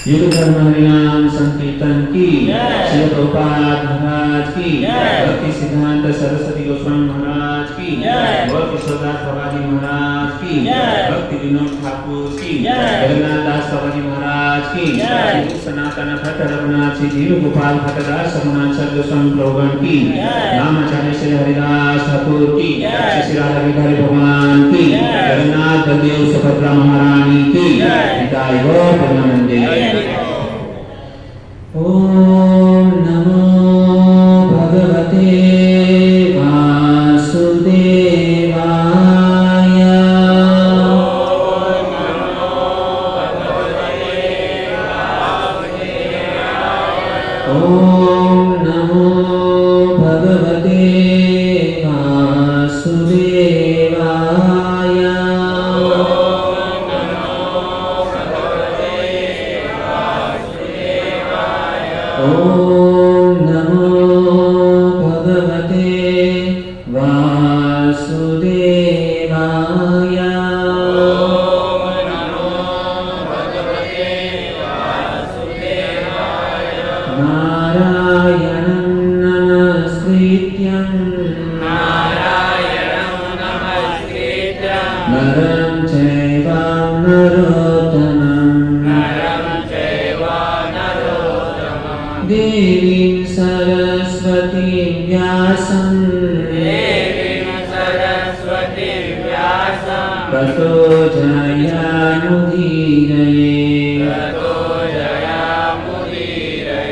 युग धर्म हरिनाम संकीर्तन की, श्री प्रभुपाद महाराज की सिद्धांत सरस्वती गोस्वामी महाराज की जय। गौर किशोरदास बाबाजी महाराज की जय। भक्ति विनोद ठाकुर की जय। जगन्नाथ दास बाबाजी महाराज की जय। सनातन भट्ट रघुनाथ श्री धीरू गोपाल भट्टदास रघुनाथ सर गोस्वामी प्रभुगण की जय। रामाचार्य श्री हरिदास ठाकुर की जय। श्री राधा बिहारी भगवान की जय। जगन्नाथ बलदेव सुभद्रा महारानी की जय। जय हो परमानंदे। ओम नमो भगवते वासुदेवाय। ओम नमो भगवते वासुदेवाय। ओम नमो भगवते वासुदेवाय। नारायणं नमस्कृत्यं नरं चैव नरोत्तमं देवीं सरस्वतीं व्यासं ततो जयामुदीरये।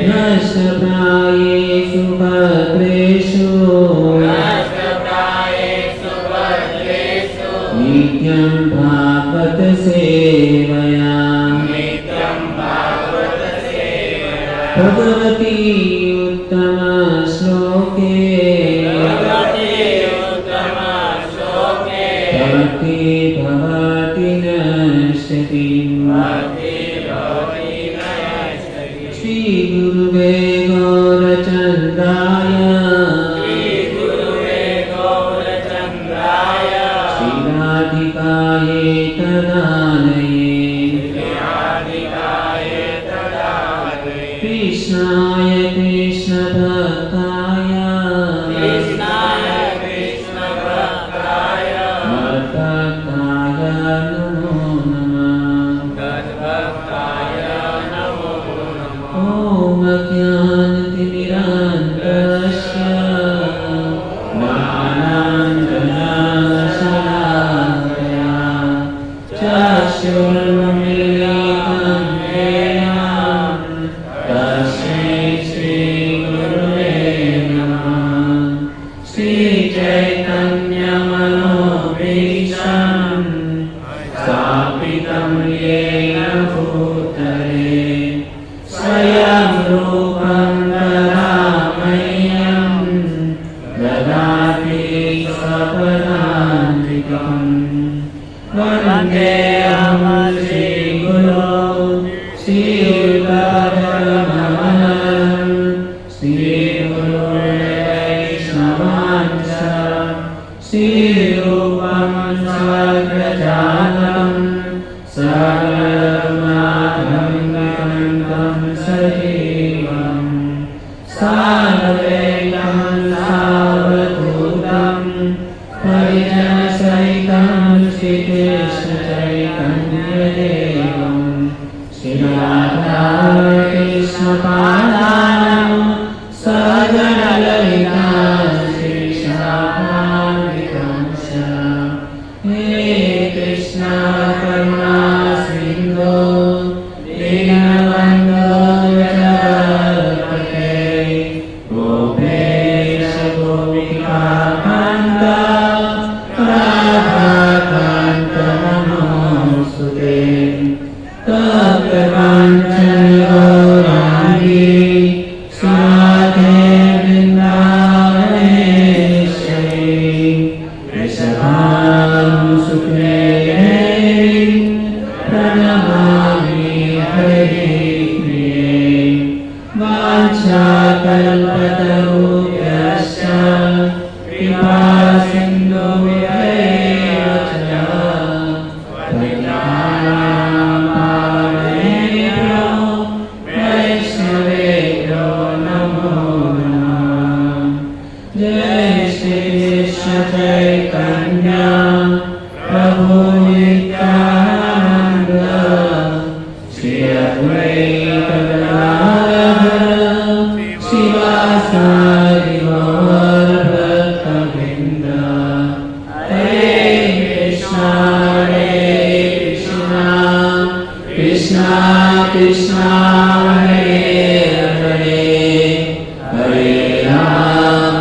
नष्टप्रायेषु भद्रेषु नित्यं भागवत सेवया भगवती उत्तम श्लोके भक्ति भवति नश्यतिम्। श्री गुरुवे गौरचन्द्राय श्री राधिकाये तदालये कृष्णाय कृष्णभक्ताय मद्भक्ताय नमो नमः। ॐ अज्ञानतिमिरान्धस्य ज्ञानाञ्जनशलाकया चक्षुरुन्मीलितं येन तस्मै श्रीगुरुवे नमः। श्रीचैतन्यमनोभीष्टं स्थापितं येन भूतले स्वयं रूपं तदामह्यं ददाति स्वपदान्तिकम्। वन्देऽहं श्रीगुरो श्रीयुताधर्ममहं श्रीगुरुर्वैष्णवांश्च श्रीरूपं साग्रजातं सर्वमाधवं सजीवं साद्वैतं सावधूतं परिजनसहितं श्रीकृष्णचैतन्यदेवं श्रीराधाकृष्णपादान् सहगणललिता श्री चैतन्य प्रभु नित्यानंद श्री अद्वैत गदाधर शिवासादि गौर भक्तवृंद। हरे कृष्णा कृष्णा कृष्णा हरे हरे हरे राम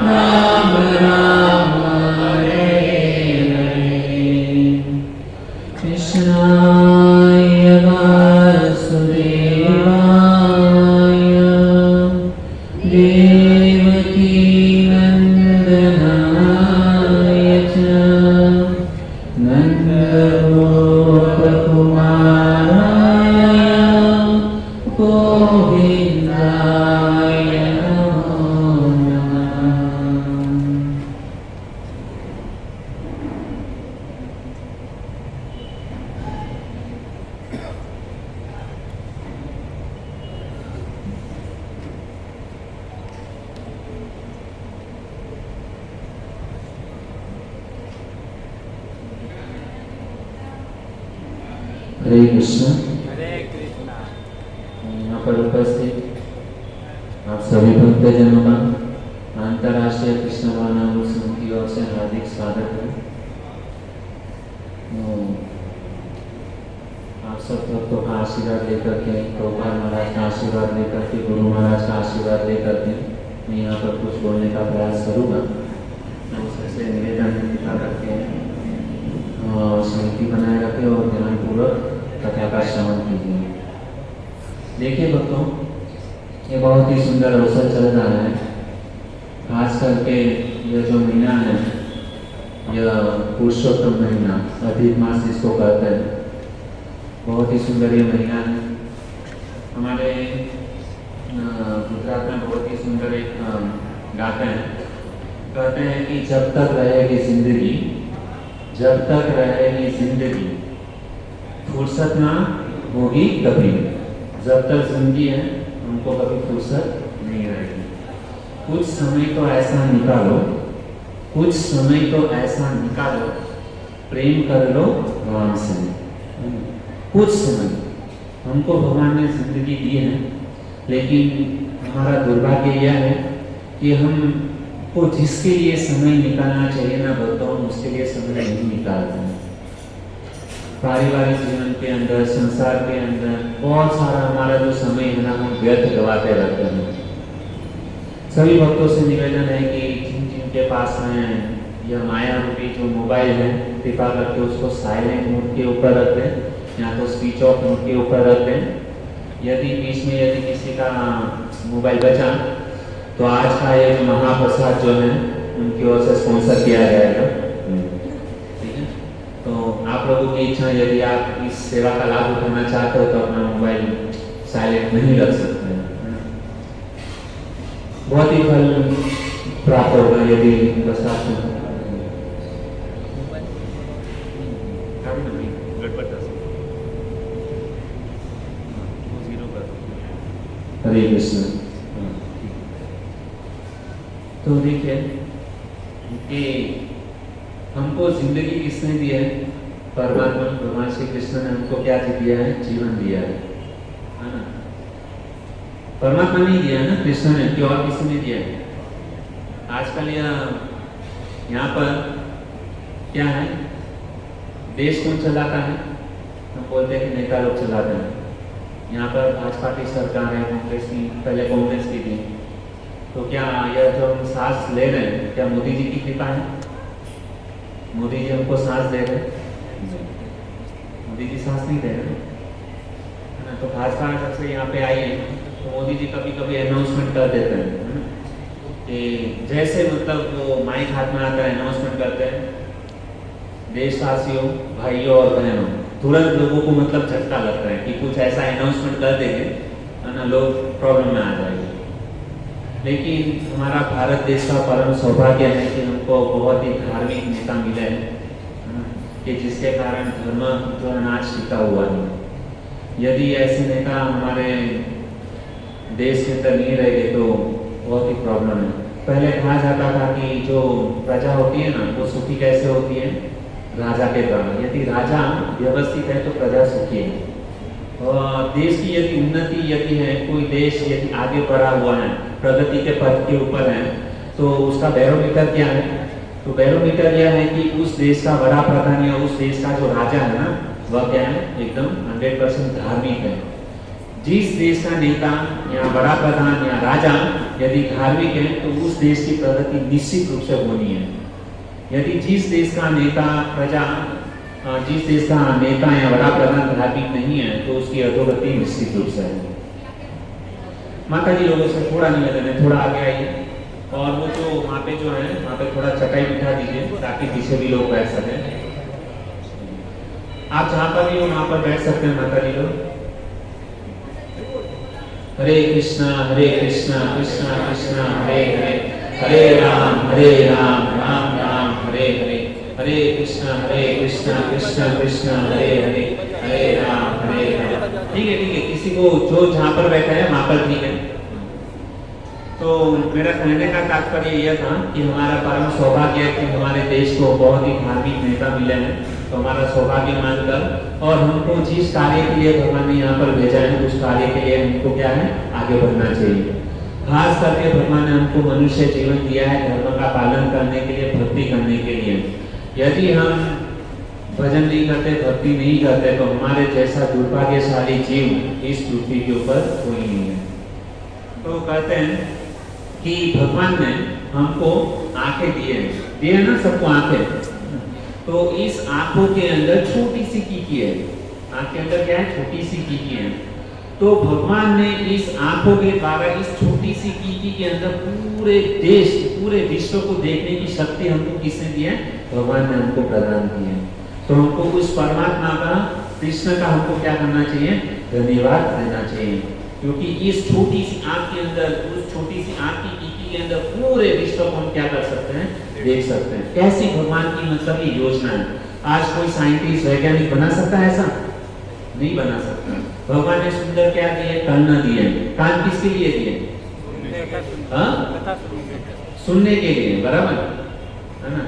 राम राम हरे हरे। कृष्णाय वासुदेवाय देवकी नंदनाय च नन्दगोपकुमाराय गोविन्दाय नमो नमः। हरे कृष्ण। यहाँ पर उपस्थित आप सभी भक्तजनों का अंतर्राष्ट्रीय कृष्ण भावनामृत संघ की ओर से हार्दिक स्वागत है। आप सब भक्तों का आशीर्वाद लेकर के, प्रभुपाद महाराज का आशीर्वाद लेकर के, गुरु महाराज का आशीर्वाद लेकर के मैं यहाँ पर कुछ बोलने का प्रयास करूँगा। उससे निवेदन कृपा करके और शांति बनाए रखें और ध्यानपूर्वक कथा का श्रवण कीजिए। देखिए भक्तों, ये बहुत ही सुंदर अवसर चल रहा है। खास करके यह जो महीना है, यह पुरुषोत्तम महीना, अधिक मास जिसको कहते हैं, बहुत ही सुंदर ये महीना है। हमारे गुजरात में बहुत ही सुंदर एक गाते हैं, कहते हैं कि जब तक रहेगी जिंदगी, जब तक रहेगी जिंदगी फुर्सत ना होगी कभी। जब तक जिंदगी है हमको कभी फुर्सत नहीं रहेगी। कुछ समय तो ऐसा निकालो, कुछ समय तो ऐसा निकालो, प्रेम कर लो भगवान से। कुछ समय हमको भगवान ने जिंदगी दी है, लेकिन हमारा दुर्भाग्य यह है कि हमको जिसके लिए समय निकालना चाहिए ना भक्तों, उसके लिए समय नहीं निकालते हैं। पारिवारिक जीवन के अंदर, संसार के अंदर बहुत सारा हमारा जो समय है ना, हम व्यर्थ गवाते रहते हैं। सभी भक्तों से निवेदन है कि जिनके पास में यह माया रूपी जो मोबाइल है, कृपा करके उसको साइलेंट मोड के ऊपर रख दें या तो स्विच ऑफ मोड के ऊपर रख दें। यदि बीच में यदि किसी का मोबाइल बचा तो आज का ये महाप्रसाद जो है उनकी ओर से स्पॉन्सर किया जाएगा। ठीक है, तो आप लोगों की इच्छा, यदि आप इस सेवा का लाभ उठाना चाहते हो तो अपना मोबाइल साइलेंट नहीं रख सकते हैं। बहुत ही फल प्राप्त होगा यदि प्रसाद हरे कृष्ण। तो देखिए कि हमको जिंदगी किसने दी है? परमात्मा भगवान श्री कृष्ण ने हमको क्या दिया है? जीवन दिया है ना। परमात्मा नहीं दिया है ना, कृष्ण ने, कि और किसी ने दिया है? आजकल यहाँ पर क्या है, देश कौन चलाता है? हम बोलते हैं कि नेता लोग चलाते हैं। यहाँ पर भाजपा की सरकार है, कांग्रेस की, पहले कांग्रेस की थी। तो क्या यह जो हम सांस ले रहे हैं, क्या मोदी जी की कृपा है? मोदी जी हमको सांस दे रहे हैं? मोदी जी सांस नहीं दे रहे हैं ना। तो भाजपा जब से यहाँ पे आई है तो मोदी जी कभी कभी अनाउंसमेंट कर देते हैं कि जैसे मतलब वो माइक हाथ में आता है अनाउंसमेंट करते हैं, देशवासियों, भाइयों और बहनों, तुरंत लोगों को मतलब झटका लगता है कि कुछ ऐसा अनाउंसमेंट कर देंगे ना, लोग प्रॉब्लम में आ जाएंगे। लेकिन हमारा भारत देश का परम सौभाग्य है कि हमको बहुत ही धार्मिक नेता मिले हैं कि जिसके कारण धर्म जो अनाज टिका हुआ है। यदि ऐसे नेता हमारे देश के अंदर नहीं रहेंगे तो बहुत ही प्रॉब्लम है। पहले कहा जाता था कि जो प्रजा होती है ना वो सुखी कैसे होती है, राजा के द्वारा। यदि राजा व्यवस्थित है तो प्रजा सुखी है। और देश की यदि उन्नति यदि है, कोई देश यदि आगे बढ़ा हुआ है, प्रगति के पथ के ऊपर है, तो उसका बैरोमीटर क्या है? तो बैरोमीटर यह है कि उस देश का बड़ा प्रधान या उस देश का जो राजा है ना, वह क्या है? एकदम 100% धार्मिक है। जिस देश का नेता या बड़ा प्रधान या राजा यदि धार्मिक है तो उस देश की प्रगति निश्चित रूप से होनी है। यदि जिस देश का नेता जिस देश का नेता या बड़ा प्रधान धार्मिक नहीं है तो उसकी अधोगति निश्चित रूप से है। माता जी लोगों से थोड़ा निवेदन है, थोड़ा आगे आइए और वो जो वहाँ पे जो है वहाँ पे थोड़ा चटाई बिठा दीजिए ताकि पीछे भी लोग बैठ सकें। आप जहाँ पर भी हो वहाँ पर बैठ सकते हैं माता जी लोग। हरे कृष्णा कृष्णा कृष्णा हरे हरे, हरे राम राम राम हरे हरे, हरे कृष्णा कृष्णा कृष्णा हरे हरे, हरे राम हरे राम। ठीक है किसी को जो जहाँ पर बैठा है वहाँ पर ठीक है। तो मेरा कहने का तात्पर्य यह था कि हमारा परम सौभाग्य है कि हमारे देश को बहुत ही धार्मिक नेता मिले हैं, तो हमारा सौभाग्य मानकर और हमको जिस कार्य के लिए भगवान ने यहाँ पर भेजा है उस कार्य के लिए हमको क्या है? आगे बढ़ना चाहिए। खास करके भगवान ने हमको मनुष्य जीवन दिया है धर्म का पालन करने के लिए, भक्ति करने के लिए। यदि हम भजन नहीं करते, भक्ति नहीं करते तो हमारे जैसा दुर्भाग्यशाली जीव इस पृथ्वी के ऊपर कोई नहीं है। तो कहते हैं कि भगवान ने हमको आंखें दिए ना, सबको आंखें। तो इस आंखों के अंदर छोटी सी कीकी है। आंख के अंदर क्या है? छोटी सी कीकी है। तो भगवान ने इस आंखों के द्वारा इस छोटी सी कीकी के अंदर पूरे देश, पूरे विश्व को देखने की शक्ति हमको किसने दी है? भगवान ने हमको प्रदान की है। तो हमको उस परमात्मा का, कृष्ण का हमको क्या करना चाहिए? धन्यवाद देना चाहिए, क्योंकि इस छोटी सी आंख के अंदर, उस छोटी सी आंख की कीकी के अंदर पूरे विश्व को हम क्या कर सकते हैं? देख सकते हैं। कैसी भगवान की मतलब ये योजना है। आज कोई साइंटिस्ट वैज्ञानिक बना सकता है ऐसा? नहीं बना सकता। भगवान ने सुंदर क्या दिए? कान दिए। कान किसके लिए दिए? सुनने के लिए, बराबर है ना।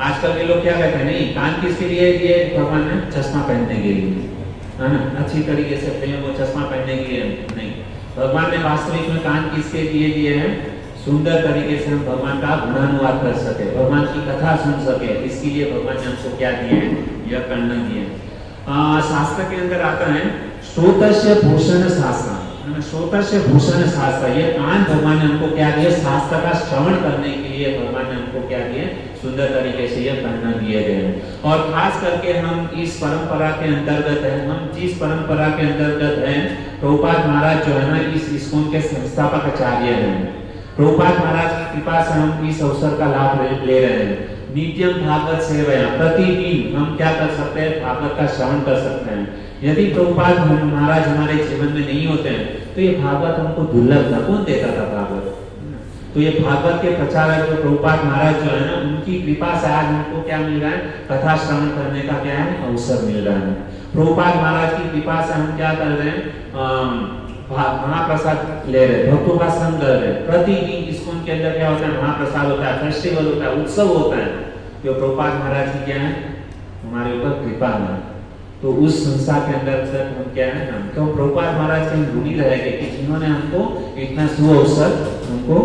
आजकल के लोग क्या कहते हैं? नहीं, कान किसके लिए दिए? भगवान ने चश्मा पहनने के लिए, है ना, अच्छी तरीके से प्रेम वो चश्मा पहनने के लिए नहीं। भगवान ने वास्तविक में कान किसके लिए दिए हैं? सुंदर तरीके से हम भगवान का गुणानुवाद कर सके, भगवान की कथा सुन सके, इसके लिए भगवान ने हमको क्या दिए हैं? यह कर्ण दिए। शास्त्र के अंदर आता है श्रोतस्य भूषण शास्त्र, श्रोतस्य भूषण शास्त्र। ये कान भगवान ने हमको क्या दिए? शास्त्र का श्रवण करने के लिए भगवान ने हमको क्या दिए? सुंदर तरीके से यह कर्ण दिए गए। और खास करके हम इस परंपरा के अंतर्गत हैं, हम जिस परंपरा के अंतर्गत हैं, प्रभुपाद महाराज जो है ना इस इस्कॉन के संस्थापक आचार्य हैं। प्रभुपाद महाराज की कृपा से हम इस अवसर का लाभ ले रहे हैं। नित्यम भागवत सेवया, प्रतिदिन हम क्या कर सकते हैं? भागवत का श्रवण कर सकते हैं। यदि प्रभुपाद महाराज हमारे जीवन में नहीं होते हैं तो ये भागवत हमको दुर्लभ था। कौन देता था भागवत? तो ये भागवत के प्रचारक जो प्रभुपाद महाराज जो है ना, उनकी कृपा से आज हमको क्या मिल रहा है? कथा श्रवण करने का क्या है? अवसर मिल रहा है। प्रभुपाद महाराज की कृपा से हम क्या कर रहे हैं? महाप्रसाद ले रहे, भक्तों का संग कर रहे। प्रतिदिन इस्कॉन के अंदर क्या होता है? महाप्रसाद होता है, फेस्टिवल होता है, उत्सव होता है। जो प्रभुपाद महाराज की क्या है? हमारे ऊपर कृपा है। तो उस संस्था के अंदर से हम क्या है? हम तो प्रभुपाद महाराज के ऋणी रहेंगे कि जिन्होंने हमको इतना सुअवसर हमको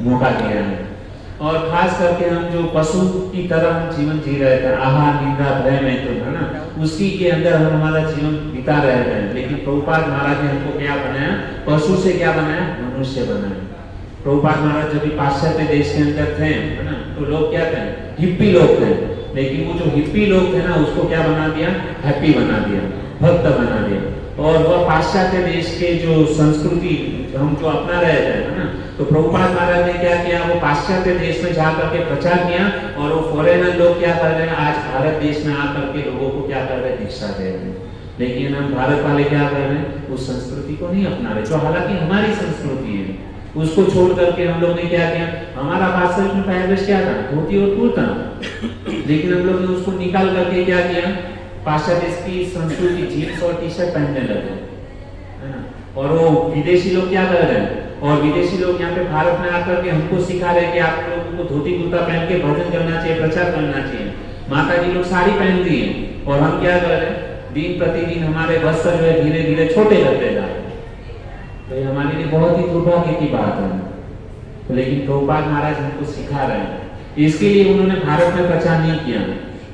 मौका दिया है। और खास करके हम जो पशु की तरह हम जीवन जी रहे थे, आहार निद्रा भय में, तो है ना, उसी के अंदर हम हमारा जीवन बिता रहे थे। लेकिन प्रभुपाद महाराज ने हमको क्या बनाया? पशु से क्या बनाया? मनुष्य बनाया। प्रभुपाद महाराज जब भी पाश्चात्य देश के अंदर थे, है ना, तो लोग क्या थे? हिप्पी लोग थे। लेकिन वो जो हिप्पी लोग थे ना, उसको क्या बना दिया? हैप्पी बना दिया, भक्त बना दिया। और वह पाश्चात्य देश के जो संस्कृति हम जो अपना रहे थे, है ना, तो प्रभुपाद महाराज ने क्या किया? वो पाश्चात्य देश में जाकर के प्रचार किया और वो फॉरेनर लोग क्या कर रहे हैं? आज भारत देश में आकर के लोगों को क्या कर रहे हैं? दीक्षा दे रहे हैं। लेकिन हम भारत वाले क्या कर रहे हैं? उस संस्कृति को नहीं अपना रहे, जो हालांकि हमारी संस्कृति है। उसको छोड़ करके हम लोग ने क्या किया? हमारा पाश्चात्य में पहनावा क्या था? धोती और कुर्ता। लेकिन हम लोग ने उसको निकाल करके क्या किया? पाश्चात्य की संस्कृति जीन्स और टी शर्ट पहनने लगे, है ना। और वो विदेशी लोग क्या कर रहे हैं? और विदेशी लोग यहाँ पे भारत में आकर के हमको सिखा रहे हैं कि आप लोगों को धोती कुर्ता पहन के भजन करना चाहिए, प्रचार करना चाहिए। माता जी लोग साड़ी पहनती हैं और हम क्या कर रहे हैं, दिन प्रतिदिन हमारे वस्त्र जो है धीरे धीरे छोटे करते जा रहे हैं। तो ये हमारे लिए बहुत ही दुर्भाग्य की बात है। तो लेकिन प्रभुपाद महाराज हमको सिखा रहे हैं, इसके लिए उन्होंने भारत में प्रचार नहीं किया,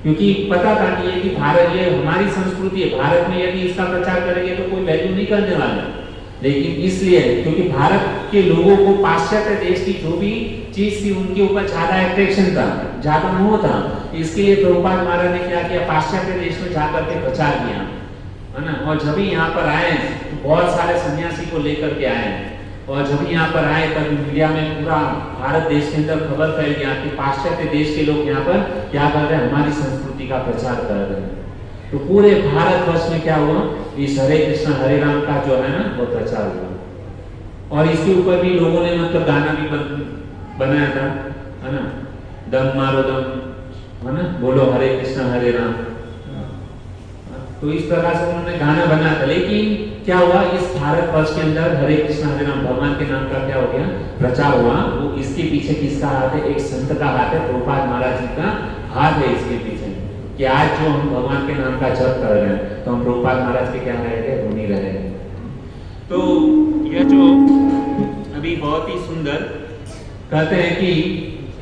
क्योंकि पता था कि ये कि भारत ये हमारी संस्कृति है, भारत में यदि इसका प्रचार करेंगे तो कोई वैल्यू नहीं करने वाला। लेकिन इसलिए क्योंकि भारत के लोगों को पाश्चात्य देश की जो भी चीज थी उनके ऊपर ज्यादा अट्रैक्शन था, ज्यादा मोह था, इसके लिए प्रभुपाद महाराज ने क्या किया, पाश्चात्य देश में जाकर के प्रचार किया, है ना। और जब यहाँ पर आए तो बहुत सारे सन्यासी को लेकर के आए, और जब यहाँ पर आए तब मीडिया में पूरा भारत देश के अंदर खबर फैल गया कि पाश्चात्य देश के लोग यहाँ पर क्या कर रहे हैं, हमारी संस्कृति का प्रचार कर रहे हैं। तो पूरे भारतवर्ष में क्या हुआ, इस हरे कृष्ण हरे राम का जो है ना वो प्रचार हुआ। और इसके ऊपर भी लोगों ने मतलब गाना भी बनाया था, है ना, दम मारो दम, है ना, बोलो हरे कृष्ण हरे राम। तो इस प्रकार से उन्होंने गाना बनाया था। लेकिन क्या हुआ, इस भारतवर्ष के अंदर हरे कृष्ण हरे राम भगवान के नाम का क्या हो गया, प्रचार हुआ। वो इसके पीछे किसका हाथ है, एक संत का हाथ है, प्रभुपाद महाराज जी का हाथ है इसके पीछे, कि आज जो हम भगवान के नाम का जप कर रहे हैं तो हम प्रभुपाद महाराज के क्या रहेंगे, ऋणी रहेंगे। तो यह जो अभी बहुत ही सुंदर कहते हैं कि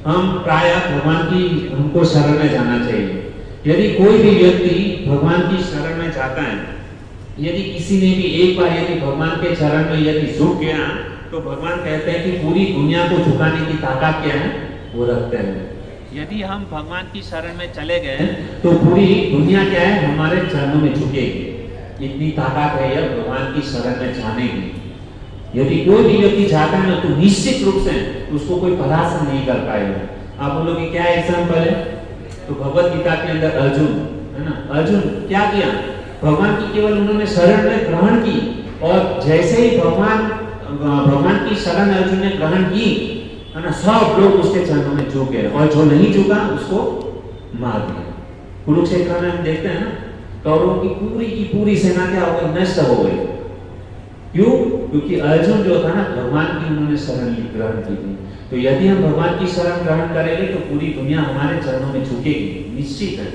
हम प्रायः भगवान की हमको शरण में जाना चाहिए। यदि कोई भी व्यक्ति भगवान की शरण में जाता है, यदि किसी ने भी एक बार यदि भगवान के चरण में यदि झुक गया, तो भगवान कहते हैं कि पूरी दुनिया को झुकाने की ताकत क्या है, वो रखते हैं। यदि हम भगवान की शरण में चले गए तो पूरी दुनिया क्या है, हमारे चरणों में झुकेगी। इतनी ताकत है यह भगवान की शरण में जाने की। यदि कोई भी व्यक्ति जाता है तो निश्चित रूप से उसको कोई परास्त नहीं कर पाएगा। आप बोलोगे क्या एग्जाम्पल है, तो भगवत गीता के अंदर अर्जुन, है ना, अर्जुन क्या किया, भगवान की केवल उन्होंने शरण में ग्रहण की, और जैसे ही भगवान की शरण अर्जुन ने ग्रहण की, है ना, सब लोग उसके चरणों में झुक गए, और जो नहीं झुका उसको मार दिया। कुरुक्षेत्र में हम देखते हैं ना, कौरवों की पूरी सेना क्या हो गई, नष्ट हो गई। क्यों? क्योंकि अर्जुन जो था ना, भगवान की उन्होंने शरण ग्रहण की थी। तो यदि हम भगवान की शरण ग्रहण करेंगे तो पूरी दुनिया हमारे चरणों में झुकेगी, निश्चित है।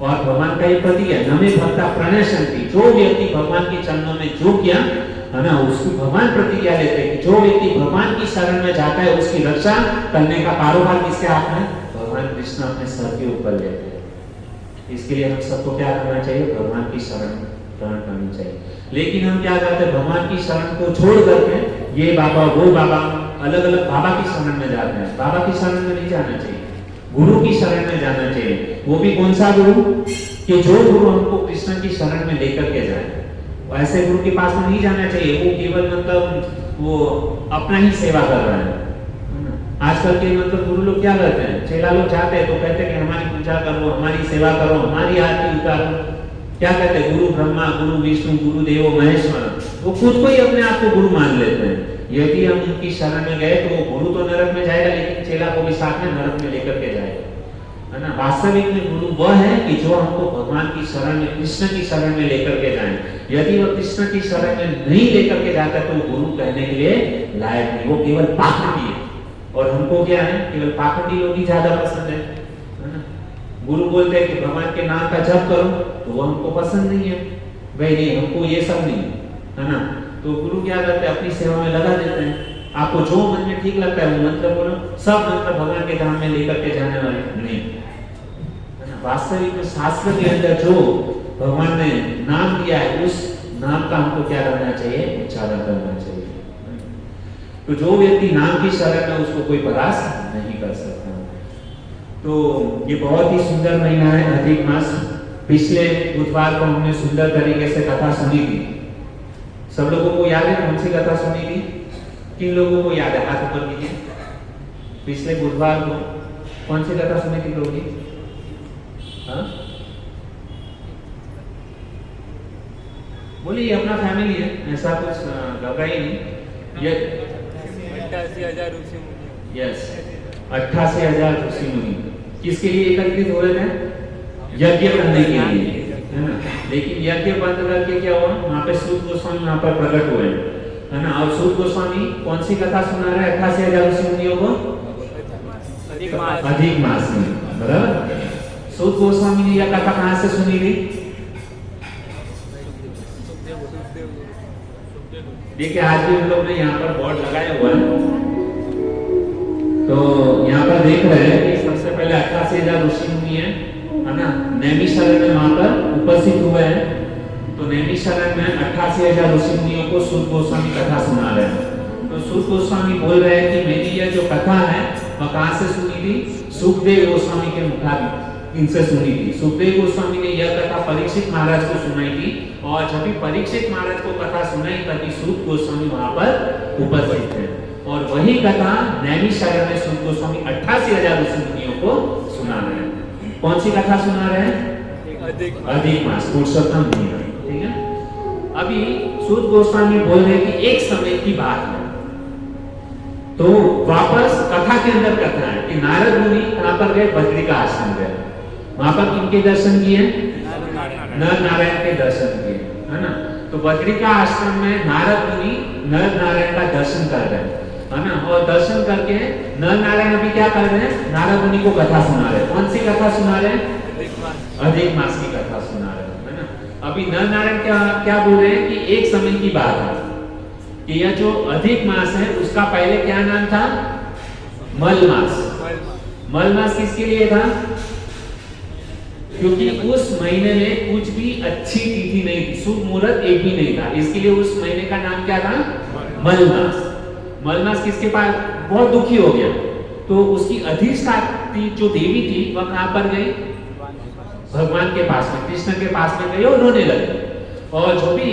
और भगवान का ये प्रतीक है, नमे भक्ता प्रणश्यन्ति, जो व्यक्ति भगवान के चरणों में झुक गया, है ना, उसको भगवान प्रतिज्ञा लेते हैं कि जो व्यक्ति भगवान की शरण में जाता है उसकी रक्षा करने का कारोबार किसके हाथ में, भगवान कृष्ण अपने सर के ऊपर लेते हैं। इसके लिए हम सबको क्या करना चाहिए, भगवान की शरण ग्रहण करनी चाहिए। लेकिन हम क्या करते हैं, भगवान की शरण को छोड़ करके ये बाबा वो बाबा, अलग अलग बाबा की शरण में जाते हैं। बाबा की शरण में नहीं जाना चाहिए, गुरु की शरण में जाना चाहिए। वो भी कौन सा गुरु, कि जो गुरु हमको कृष्ण की शरण में लेकर के जाए। ऐसे गुरु के पास में नहीं जाना चाहिए, वो केवल मतलब वो अपना ही सेवा कर रहा है। आजकल के मतलब गुरु लोग क्या करते हैं, चेला लोग जाते हैं तो कहते हैं कि हमारी पूजा करो, हमारी सेवा करो, हमारी आरती उतारो। क्या कहते हैं, गुरु ब्रह्मा गुरु विष्णु गुरु देवो महेश्वर। वो खुद को ही अपने आप को गुरु मान लेते हैं। यदि हम उनकी शरण में गए तो वो गुरु तो नरक में जाएगा, लेकिन चेला को भी साथ में नरक में लेकर के जाएगा, है ना। वास्तविक में गुरु वह है कि जो हमको भगवान की शरण में, कृष्ण की शरण में लेकर के जाए। यदि वह कृष्ण की शरण में नहीं लेकर के जाता तो गुरु कहने के लिए लायक नहीं, वो केवल पाखंडी है। और हमको क्या है, केवल पाखंडी लोग ही ज्यादा पसंद है ना। गुरु बोलते हैं कि भगवान के नाम का जप करो, तो वो हमको पसंद नहीं है, भाई नहीं हमको ये सब नहीं, है ना। तो गुरु क्या करते हैं, अपनी सेवा में लगा देते हैं। आपको जो मन में ठीक लगता है वो मंत्र बोलो, सब मंत्र भगवान के धाम में लेकर के जाने वाले नहीं, है ना। वास्तविक में शास्त्र के अंदर जो भगवान ने नाम दिया है उस नाम का हमको क्या करना चाहिए, उच्चारण करना चाहिए। तो जो व्यक्ति नाम की शरण में, उसको कोई परास्त नहीं कर सकता। तो ये बहुत ही सुंदर महीना है अधिक मास। पिछले बुधवार को हमने सुंदर तरीके से कथा सुनी थी। सब लोगों को याद है कौन सी कथा सुनी थी? किन लोगों को याद है, हाथ ऊपर कीजिए। पिछले बुधवार को कौन सी कथा सुनी थी लोग? हाँ बोलिए, अपना फैमिली है, ऐसा कुछ घबरा ही नहीं। ये 88,000 ऋषि मुनि। यस, 88,000 ऋषि मुनि किसके लिए एकत्रित हो रहे थे? यज्ञ करने के लिए, है ना। लेकिन यज्ञ बंद करके क्या हुआ, वहां पे सूत गोस्वामी वहां पर प्रकट हुए, है ना। और सूत गोस्वामी कौन सी कथा सुना रहे हैं 88,000 ऋषि मुनियों को? अधिक मास में, बराबर। सूत गोस्वामी ने यह कथा कहां से सुनी थी? देखिए आज भी हम लोग ने यहाँ पर बोर्ड लगाया हुआ है, तो यहाँ पर देख रहे हैं कि सबसे पहले 88,000 ऋषि मुनि है ना, नैमिषारण्य में वहां पर उपस्थित हुए हैं। तो नैमिषारण्य में 88,000 ऋषि मुनियों को सूत गोस्वामी कथा सुना रहे हैं। तो सूत गोस्वामी बोल रहे हैं कि मेरी यह जो कथा है वह कहां से सुनी थी? सुखदेव गोस्वामी के मुखारबिंद इनसे सुनी थी। सुखदेव गोस्वामी ने यह कथा परीक्षित महाराज को सुनाई थी, और जब भी परीक्षित महाराज को कथा सुनाई तभी सूत गोस्वामी वहां पर उपस्थित थे, और वही कथा नैमिषारण्य में सूत गोस्वामी 88,000 ऋषि मुनियों को सुना रहे हैं। कौन सी कथा सुना रहे हैं? अधिक मास, पुरुषोत्तम महीना, ठीक है। अभी सूत गोस्वामी बोल रहे हैं कि एक समय की बात है, तो वापस कथा के अंदर कथा है कि नारद मुनि कहां पर गए? बद्रिका आश्रम गए। वहां पर किनके दर्शन किए? नर नारायण के दर्शन किए, है ना। तो बद्रिका आश्रम में नारद मुनि नर नारायण का दर्शन कर रहे हैं, है ना। और दर्शन करके नर नारायण अभी क्या कर रहे हैं? नारद मुनि को कथा सुना रहे हैं। कौन सी कथा सुना रहे हैं? अधिक मास की कथा सुना रहे हैं, है ना। अभी नर नारायण क्या बोल रहे हैं कि एक समय की बात है कि यह जो अधिक मास है उसका पहले क्या नाम था? मल मास। मल मास किसके लिए था? क्योंकि उस महीने में कुछ भी अच्छी तिथि नहीं थी, शुभ मुहूर्त एक भी नहीं था, इसके लिए उस महीने का नाम क्या था? मल मास। मल मास किसके पास? बहुत दुखी हो गया, तो उसकी अधिष्ठात्री जो देवी थी वह कहां पर गई? भगवान के पास में, कृष्ण के पास में गई और रोने लगी। और जो भी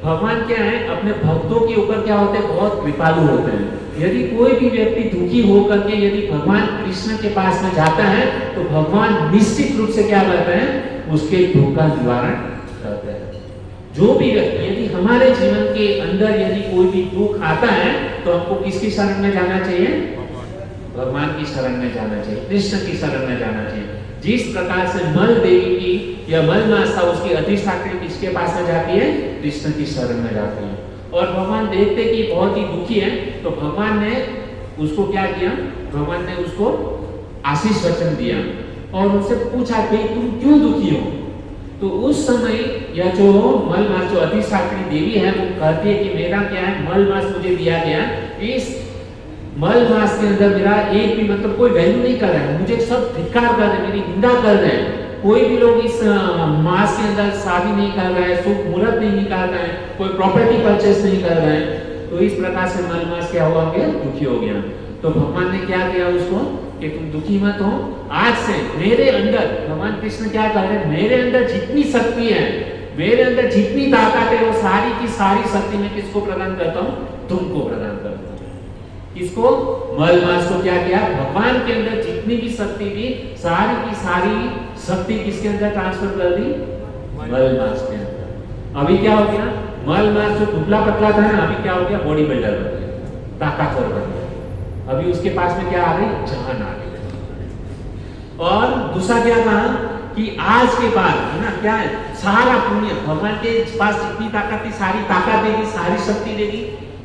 भगवान क्या है, अपने भक्तों के ऊपर क्या होते हैं? बहुत कृपालु होते हैं। यदि कोई भी व्यक्ति दुखी होकर के यदि भगवान कृष्ण के पास में जाता है तो भगवान निश्चित रूप से क्या करते हैं? उसके दुख का निवारण करते हैं। जो भी व्यक्ति, यदि हमारे जीवन के अंदर यदि कोई भी दुख आता है तो हमको किसकी शरण में जाना चाहिए? भगवान की शरण में जाना चाहिए, कृष्ण की शरण में जाना चाहिए। जिस प्रकार से मल देवी की या मल मास था, उसकी अधिष्ठात्री किसके पास में जाती है? कृष्ण की शरण में जाती है। और भगवान देखते कि बहुत ही दुखी है, तो भगवान ने उसको क्या किया? भगवान ने उसको आशीष वचन दिया और उनसे पूछा कि तुम क्यों दुखी हो? तो उस समय यह जो मल मास, जो अधिष्ठात्री देवी है, वो कहती है कि मेरा क्या है? मल मास मुझे दिया गया, इस मल मास के अंदर मेरा एक भी मतलब कोई वैल्यू नहीं कर रहा है, मुझे सब धिक्कार कर रहे हैं, मेरी निंदा कर रहे हैं। कोई भी लोग इस मास के अंदर शादी नहीं कर रहा है, शुभ मुहूर्त नहीं निकाल रहा है, कोई प्रॉपर्टी परचेस नहीं कर रहा है। तो इस प्रकार से मल मास क्या हुआ? दुखी हो गया। तो भगवान ने क्या किया उसको कि तुम दुखी मत हो, आज से मेरे अंदर, भगवान कृष्ण क्या कर रहे हैं? मेरे अंदर जितनी शक्ति है, मेरे अंदर जितनी ताकत है, वो सारी की सारी शक्ति मैं किसको प्रदान करता हूँ? तुमको प्रदान करता हूँ। इसको मल मास को क्या किया? भगवान के अंदर जितनी भी शक्ति थी, सारी की सारी शक्ति किसके अंदर ट्रांसफर कर दी? मल मास के अंदर। अभी क्या हो गया? मल मास जो दुबला पतला था ना, अभी क्या हो गया? बॉडी बिल्डर बन गया, ताकतवर बन गया। अभी उसके पास में क्या आ गई? जान आ गई। और दूसरा क्या था कि आज के बाद, है ना, क्या है? सारा पुण्य भगवान के पास जितनी ताकत थी, सारी ताकत देगी, सारी शक्ति देगी।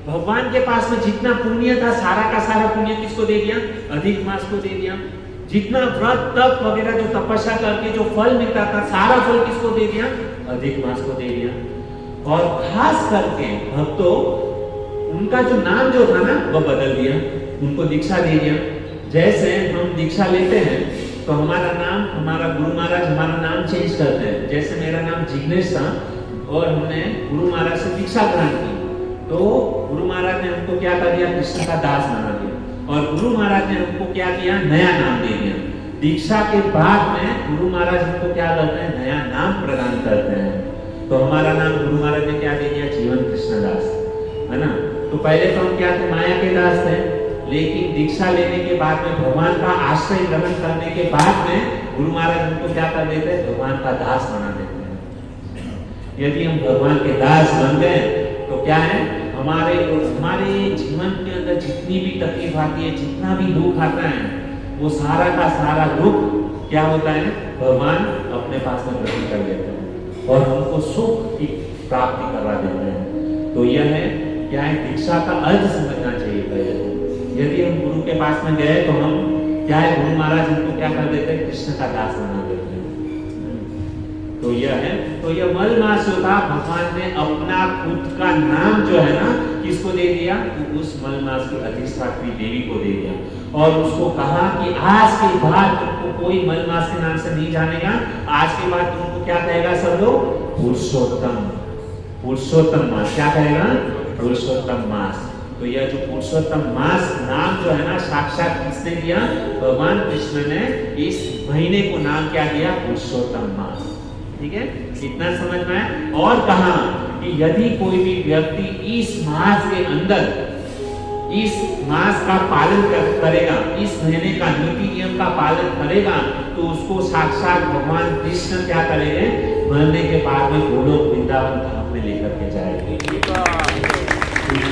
भगवान के पास में जितना पुण्य था, सारा का सारा पुण्य किसको दे दिया? अधिक मास को दे दिया। जितना व्रत तप वगैरह जो तपस्या करके जो फल मिलता था, सारा फल किसको दे दिया? अधिक मास को दे दिया। और खास करके भक्तों, उनका जो नाम जो था ना, वह बदल दिया, उनको दीक्षा दे दिया। जैसे हम दीक्षा लेते हैं तो हमारा नाम, हमारा गुरु महाराज हमारा नाम चेंज करते हैं। जैसे मेरा नाम जिग्नेश था और हमने गुरु महाराज से दीक्षा ग्रहण की, तो गुरु महाराज ने हमको क्या कर दिया? कृष्ण का दास बना दिया। और गुरु महाराज ने हमको क्या किया? नया नाम दे दिया। दीक्षा के बाद में गुरु महाराज हमको क्या करते हैं? नया नाम प्रदान करते हैं। तो हमारा नाम गुरु महाराज ने क्या दे दिया? जीवन कृष्ण दास, है ना। तो पहले तो हम क्या थे? माया के दास थे। लेकिन दीक्षा लेने के बाद में, भगवान का आश्रय ग्रहण करने के बाद में, गुरु महाराज हमको क्या कर देते हैं? भगवान का दास बना देते हैं। यदि हम भगवान के दास बन गए तो क्या है? हमारे जीवन के अंदर जितनी भी तकलीफ आती है, जितना भी दुख आता है, वो सारा का सारा दुख क्या होता है? भगवान अपने पास में ग्रहण कर लेते हैं और हमको सुख की प्राप्ति करवा देते हैं। तो यह है क्या है, दीक्षा का अर्थ समझना चाहिए पहले तो। यदि हम गुरु के पास में गए तो हम क्या है, गुरु महाराज हमको क्या कर देते हैं, कृष्ण का दास बना देते हैं। तो यह है, तो यह मलमासुता भगवान ने अपना खुद का नाम जो है ना किसको दे दिया, तो उस मलमास की अधिष्ठात्री देवी को दे दिया और उसको कहा कि आज के बाद तुमको कोई मलमास के नाम से नहीं जानेगा, आज के बाद तुमको क्या कहेगा सब लोग, पुरुषोत्तम। पुरुषोत्तम मास क्या कहेगा, पुरुषोत्तम मास। तो यह जो पुरुषोत्तम मास नाम जो है ना साक्षात किसने दिया, भगवान कृष्ण ने इस महीने को नाम क्या दिया, पुरुषोत्तम मास। ठीक है, इतना समझ में आया। और कहा कि यदि कोई भी व्यक्ति इस मास के अंदर इस मास का पालन करेगा, इस महीने का नीति नियम का पालन करेगा, तो उसको साक्षात भगवान कृष्ण क्या करेंगे, मरने के बाद में गोलोक वृंदावन धाम में लेकर के जाएंगे।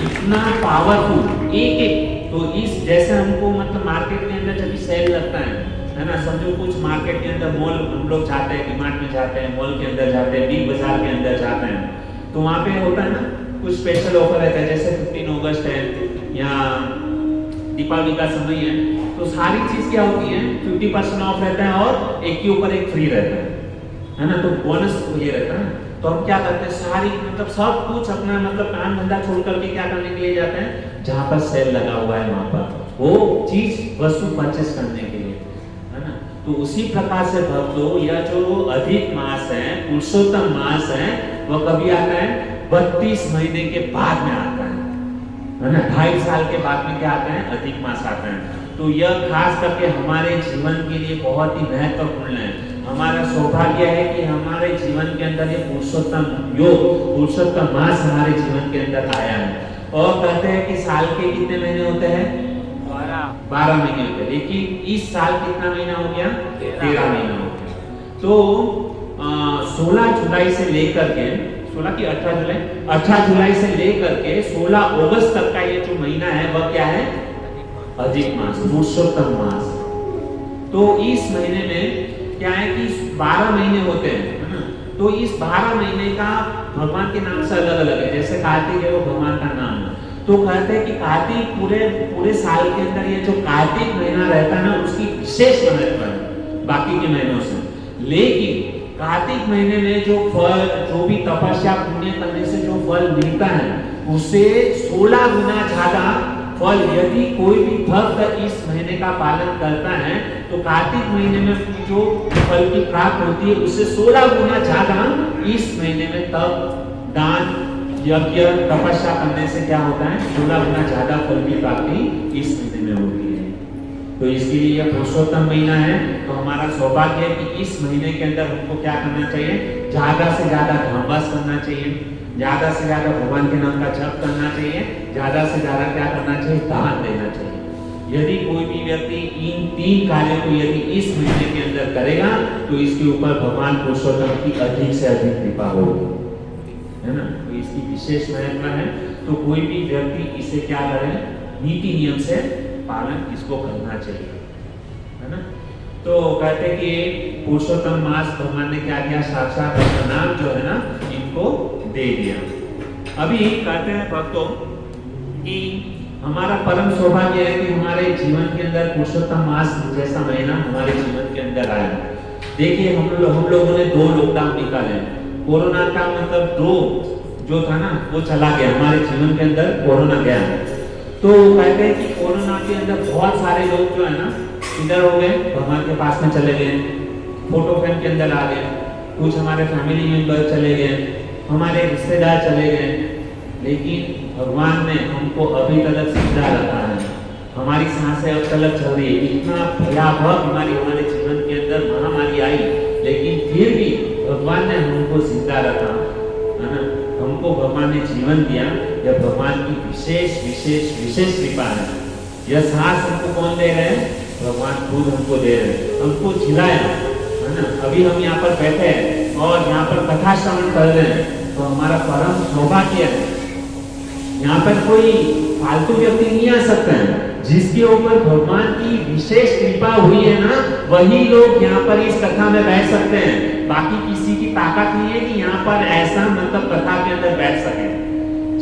इतना पावरफुल एक तो इस जैसे हमको मतलब मार्केट के अंदर जब सेल लगता है ना, समझो कुछ मार्केट के अंदर मॉल हम लोग जाते हैं, डीमार्ट में जाते हैं, मॉल के अंदर जाते हैं, बिग बाजार के अंदर जाते हैं, तो वहाँ पे होता है ना कुछ स्पेशल ऑफर रहता है, जैसे 15 अगस्त है या दीपावली का समय है, तो सारी चीज क्या होती है 50% ऑफ रहता है और एक के ऊपर एक फ्री रहता है ना, तो बोनस ये रहता है। तो हम क्या करते हैं, सारी मतलब सब कुछ अपना मतलब काम धंधा छोड़ करके क्या करने के लिए जाते हैं, जहाँ पर सेल लगा हुआ है वहां पर वो चीज वस्तु परचेस करने के लिए, है ना। तो उसी प्रकार से भक्तों यह जो अधिक मास है, पुरुषोत्तम मास है, वह कभी आता है, 32 महीने के बाद में आता है ना, 2.5 साल के बाद में क्या आता है, अधिक मास आता है। तो यह खास करके हमारे जीवन के लिए बहुत ही महत्वपूर्ण है। हमारा सौभाग्य है कि हमारे जीवन के अंदर ये पुरुषोत्तम योग, पुरुषोत्तम मास हमारे जीवन के अंदर आया है। और कहते हैं कि साल के कितने महीने होते हैं, 12 महीने होते हैं, लेकिन इस साल कितना महीना हो गया, 13 महीना हो गया। तो 16 जुलाई से लेकर के 16 की 18 जुलाई से लेकर के 16 अगस्त तक का ये जो महीना है वह क्या है, अधिक मास, पुरुषोत्तम मास। तो इस महीने में क्या है कि 12 महीने होते हैं, है ना। तो इस 12 महीने का भगवान के नाम से अलग अलग है, जैसे कार्तिक है वो भगवान का नाम है। तो कहते हैं कि कार्तिक पूरे साल के अंदर ये जो कार्तिक महीना रहता है ना उसकी विशेष महत्व है बाकी के महीनों से। लेकिन कार्तिक महीने में जो फल, जो भी तपस्या पुण्य करने से जो फल मिलता है उसे 16 गुना ज्यादा फल यदि कोई भी भक्त इस महीने का पालन करता है तो कार्तिक महीने में जो फल की प्राप्ति होती है उससे 16 गुना ज्यादा इस महीने में तप, दान, यज्ञ, तपस्या करने से क्या होता है, 16 गुना ज्यादा फल की प्राप्ति इस महीने में होती है। तो इसके लिए यह पुरुषोत्तम महीना है। तो हमारा सौभाग्य है कि इस महीने के अंदर हमको क्या करना चाहिए, ज्यादा से ज्यादा धामवास करना चाहिए, ज्यादा से ज्यादा भगवान के नाम का जप करना चाहिए, ज्यादा से ज्यादा क्या करना चाहिए, दान देना चाहिए। यदि कोई भी व्यक्ति इन 3 कार्यों को यदि इस महीने के अंदर करेगा तो इसके ऊपर भगवान पुरुषोत्तम की अधिक से अधिक कृपा होगी, है ना। तो इसकी विशेष महत्व है। तो कोई भी व्यक्ति इसे क्या करे, नीति नियम से पालन इसको करना चाहिए, है ना। तो कहते हैं कि पुरुषोत्तम मास भगवान ने क्या किया, साक्षात अपना नाम जो है ना इनको दे दिया। अभी कहते हैं भक्तों कि हमारा परम सौभाग्य है कि हमारे जीवन के अंदर पुरुषोत्तम मास जैसा महीना हमारे जीवन के अंदर आया। देखिए हम लोगों ने 2 लॉकडाउन निकाले, कोरोना का मतलब 2 जो था ना वो चला गया, हमारे जीवन के अंदर कोरोना गया। तो कहते हैं कि कोरोना के अंदर बहुत सारे लोग जो है ना इधर हो गए, भगवान के पास में चले गए, फोटो फ्रेम के अंदर आ गए, कुछ हमारे फैमिली मेंबर चले गए, हमारे रिश्तेदार चले गए, लेकिन भगवान ने हमको अभी तक जिंदा रखा है। हमारी सांसें अब तक चल रही है। इतना भयावह हमारे जीवन के अंदर महामारी आई, लेकिन फिर भी भगवान ने हमको जिंदा रखा, है ना। हमको भगवान ने जीवन दिया, यह भगवान की विशेष विशेष विशेष कृपा है। यह सांस हमको कौन दे रहे हैं, भगवान खुद हमको दे रहे हैं, हमको जिलाया, है ना। अभी हम यहाँ पर बैठे हैं और यहाँ पर कथा श्रवण कर रहे हैं, तो हमारा परम सौभाग्य है। यहाँ पर कोई फालतू व्यक्ति नहीं आ सकता है, जिसके ऊपर भगवान की विशेष कृपा हुई है ना वही लोग यहाँ पर इस कथा में बैठ सकते हैं। बाकी किसी की ताकत नहीं है कि यहाँ पर ऐसा मतलब कथा के अंदर बैठ सके।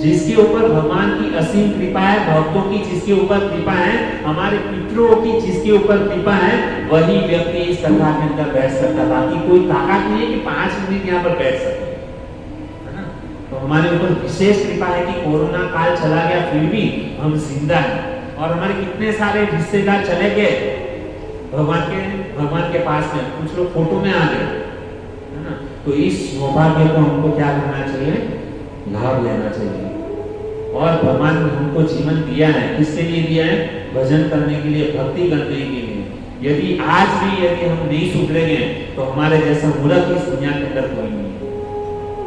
जिसके ऊपर भगवान की असीम कृपा है, भक्तों की जिसके ऊपर कृपा है, हमारे पितरों की जिसके ऊपर कृपा है, वही व्यक्ति इस कथा के अंदर बैठ सकता। बाकी कोई ताकत नहीं है कि 5 मिनट यहाँ पर बैठ सके, है ना। तो हमारे ऊपर विशेष कृपा है कि कोरोना काल चला गया फिर भी हम जिंदा हैं, और हमारे कितने सारे रिश्तेदार चले गए भगवान के पास में, कुछ लोग फोटो में आ गए, है ना। तो इस सौभाग्य को हमको क्या करना चाहिए, लाभ लेना चाहिए। और भगवान ने हमको जीवन दिया है, किसके लिए दिया है, भजन करने के लिए, भक्ति करने के लिए। यदि आज भी यदि हम नहीं सुधरेंगे तो हमारे जैसा मूर्ख इस दुनिया के अंदर कोई नहीं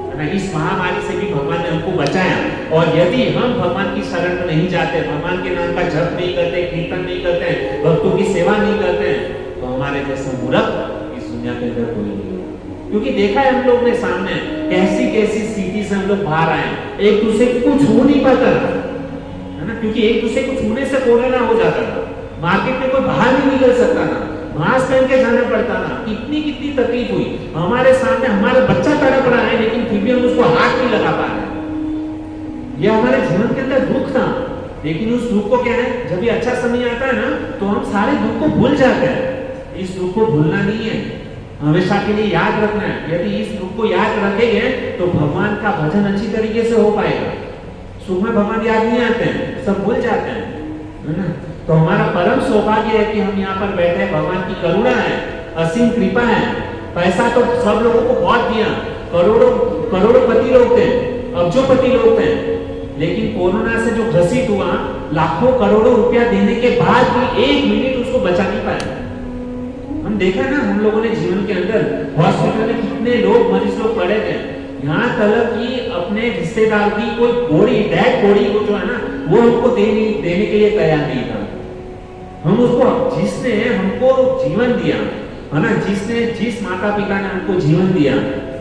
है ना। इस महामारी से भी भगवान ने हमको बचाया, और यदि हम भगवान की शरण में नहीं जाते, भगवान के नाम का जप नहीं करते, कीर्तन नहीं करते, भक्तों की सेवा नहीं करते, तो हमारे जैसा मूर्ख इस दुनिया के अंदर कोई नहीं। क्योंकि देखा है हम लोग ने सामने कैसी कैसी स्थिति से हम लोग बाहर आए, एक दूसरे को कुछ हो नहीं पाता था, है ना। क्योंकि एक दूसरे को छूने से कोरोना हो जाता था, मार्केट में कोई बाहर नहीं निकल सकता था, मास्क पहन के जाना पड़ता था, कितनी तकलीफ हुई। हमारे सामने हमारा बच्चा तड़प रहा है, लेकिन फिर भी हम उसको हाथ नहीं लगा पा रहे। यह हमारे जीवन के अंदर दुख था, लेकिन उस दुख को क्या है, जब ये अच्छा समय आता है ना, तो हम सारे दुख को भूल जाते हैं। इस दुख को भूलना नहीं है, हमेशा के लिए याद रखना है। यदि इस दुख को याद रखेंगे तो भगवान का भजन अच्छी तरीके से हो पाएगा। सुख में भगवान याद नहीं आते हैं, सब भूल जाते हैं, है ना। तो हमारा परम सौभाग्य है कि हम यहाँ पर बैठे हैं, भगवान की करुणा है, असीम कृपा है। पैसा तो सब लोगों को बहुत दिया, करोड़ोपति लोग थे, अब्जोपति लोग थे, लेकिन कोरोना से जो ग्रसित हुआ, लाखों करोड़ों रुपया देने के बाद भी 1 मिनट उसको बचा नहीं पाया। हम देखा ना, हम लोगों ने जीवन के अंदर हॉस्पिटल में कितने लोग मरीज लोग पड़े थे, यहाँ तक कि अपने रिश्तेदार की कोई बॉडी, डेड बॉडी को जो है ना, वो हमको देने के लिए तैयार नहीं था। हम उसको, जिसने हमको जीवन दिया, है ना, जिस माता पिता ने हमको जीवन दिया,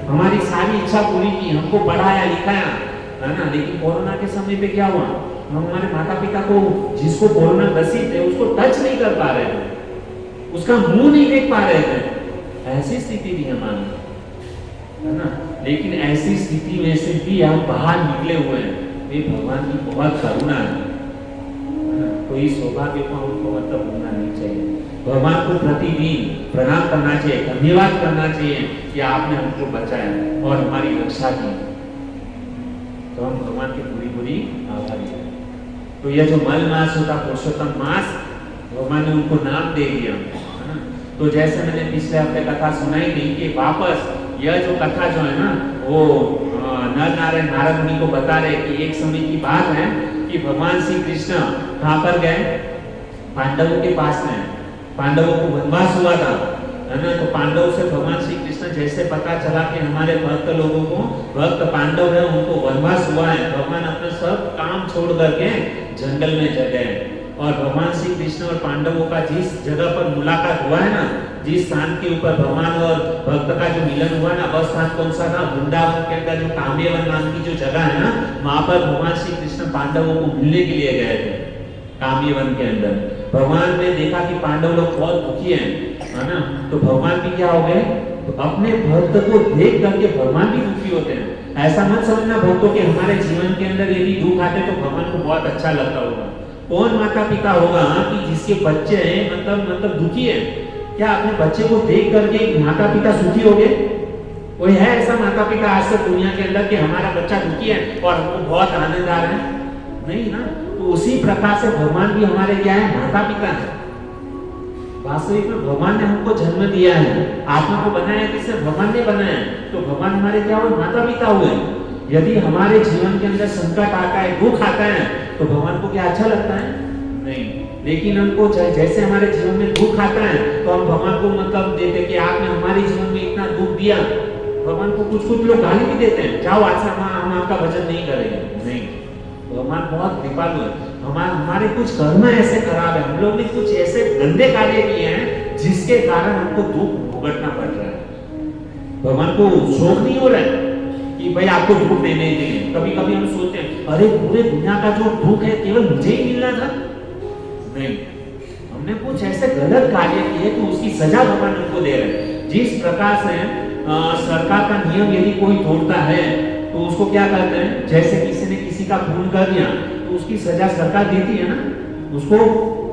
हमारी सारी इच्छा पूरी की, हमको पढ़ाया लिखाया, है ना, लेकिन कोरोना के समय पे क्या हुआ, हम हमारे माता पिता को, जिसको कोरोना ग्रसित है, उसको टच नहीं कर पा रहे थे, उसका मुंह नहीं देख पा रहे थे। ऐसी स्थिति थी हमारी, है ना। लेकिन ऐसी स्थिति में से भी हम बाहर निकले हुए हैं, ये भगवान की बहुत करुणा है ना। तो इस सौभाग्य को हमको मतलब भूलना नहीं चाहिए। भगवान को प्रतिदिन प्रणाम करना चाहिए, धन्यवाद करना चाहिए कि आपने हमको बचाया और हमारी रक्षा की। तो हम भगवान के पूरी आभारी हैं। तो यह जो मल मास होता, पुरुषोत्तम मास, भगवान ने उनको नाम दे दिया, है ना। तो जैसे मैंने पिछले हफ्ते कथा सुनाई थी कि वापस यह जो कथा जो है ना, वो नर नारायण नारद मुनि को बता रहे कि एक समय की बात है कि भगवान श्री कृष्ण कहाँ पर गए, पांडवों के पास में। पांडवों को वनवास हुआ था, है ना। तो पांडवों से भगवान श्री कृष्ण जैसे पता चला कि हमारे भक्त लोगों को, भक्त पांडव है, उनको वनवास हुआ है, भगवान अपने सब काम छोड़ करके जंगल में चले गए। और भगवान श्री कृष्ण और पांडवों का जिस जगह पर मुलाकात हुआ है ना, जिस स्थान के ऊपर भगवान और भक्त का जो मिलन हुआ ना, वह स्थान कौन सा था, वृंदावन के अंदर जो काम्यवन नाम की जो जगह है ना, वहां पर भगवान श्री कृष्ण पांडवों को मिलने के लिए गए थे। काम्यवन के अंदर भगवान ने देखा कि पांडव लोग बहुत दुखी हैं, है ना। तो भगवान भी क्या हो गए, अपने भक्त को देख करके भगवान भी दुखी होते हैं। ऐसा मत समझना भक्तों के हमारे जीवन के अंदर यदि दुख आते तो भगवान को बहुत अच्छा लगता होगा। कौन माता पिता होगा कि जिसके बच्चे हैं मतलब दुखी है, क्या अपने बच्चे को देख करके माता पिता सुखी हो गए? कोई है ऐसा माता पिता आज तक दुनिया के अंदर कि हमारा बच्चा दुखी है और हमको बहुत आनंद आ रहा है? नहीं ना। तो उसी प्रकार से भगवान भी हमारे क्या है, माता पिता है। वास्तविक में भगवान ने हमको जन्म दिया है, आत्मा को बनाया किसने, भगवान ने बनाया। तो भगवान हमारे क्या हुए, माता पिता हुए। यदि हमारे जीवन के अंदर संकट आता है, दुख आता है, तो भगवान को क्या अच्छा लगता है? नहीं। लेकिन हमको जैसे हमारे जीवन में दुख आता है तो हम भगवान को मतलब देते कि आपने हमारे जीवन में इतना दुख दिया। भगवान को कुछ लोग गाली भी देते हैं, जाओ आज से हम आपका भजन नहीं करेंगे। नहीं, भगवान बहुत कृपालु है। हमारे कुछ कर्म ऐसे खराब है, हम लोग ने कुछ ऐसे गंदे कार्य किए हैं जिसके कारण हमको दुख भुगतना पड़ रहा है। भगवान को शौक नहीं हो रहा है कि भाई आपको दुख देने देंगे। कभी कभी हम सोचते हैं अरे पूरे दुनिया का जो दुख है केवल मुझे ही मिलना था। नहीं, हमने कुछ ऐसे गलत कार्य किए तो उसकी सजा भगवान हमको दे रहे हैं। जिस प्रकार से सरकार का नियम यदि कोई तोड़ता है तो उसको क्या करते हैं, जैसे किसी ने किसी का खून कर दिया तो उसकी सजा सरकार देती है ना, उसको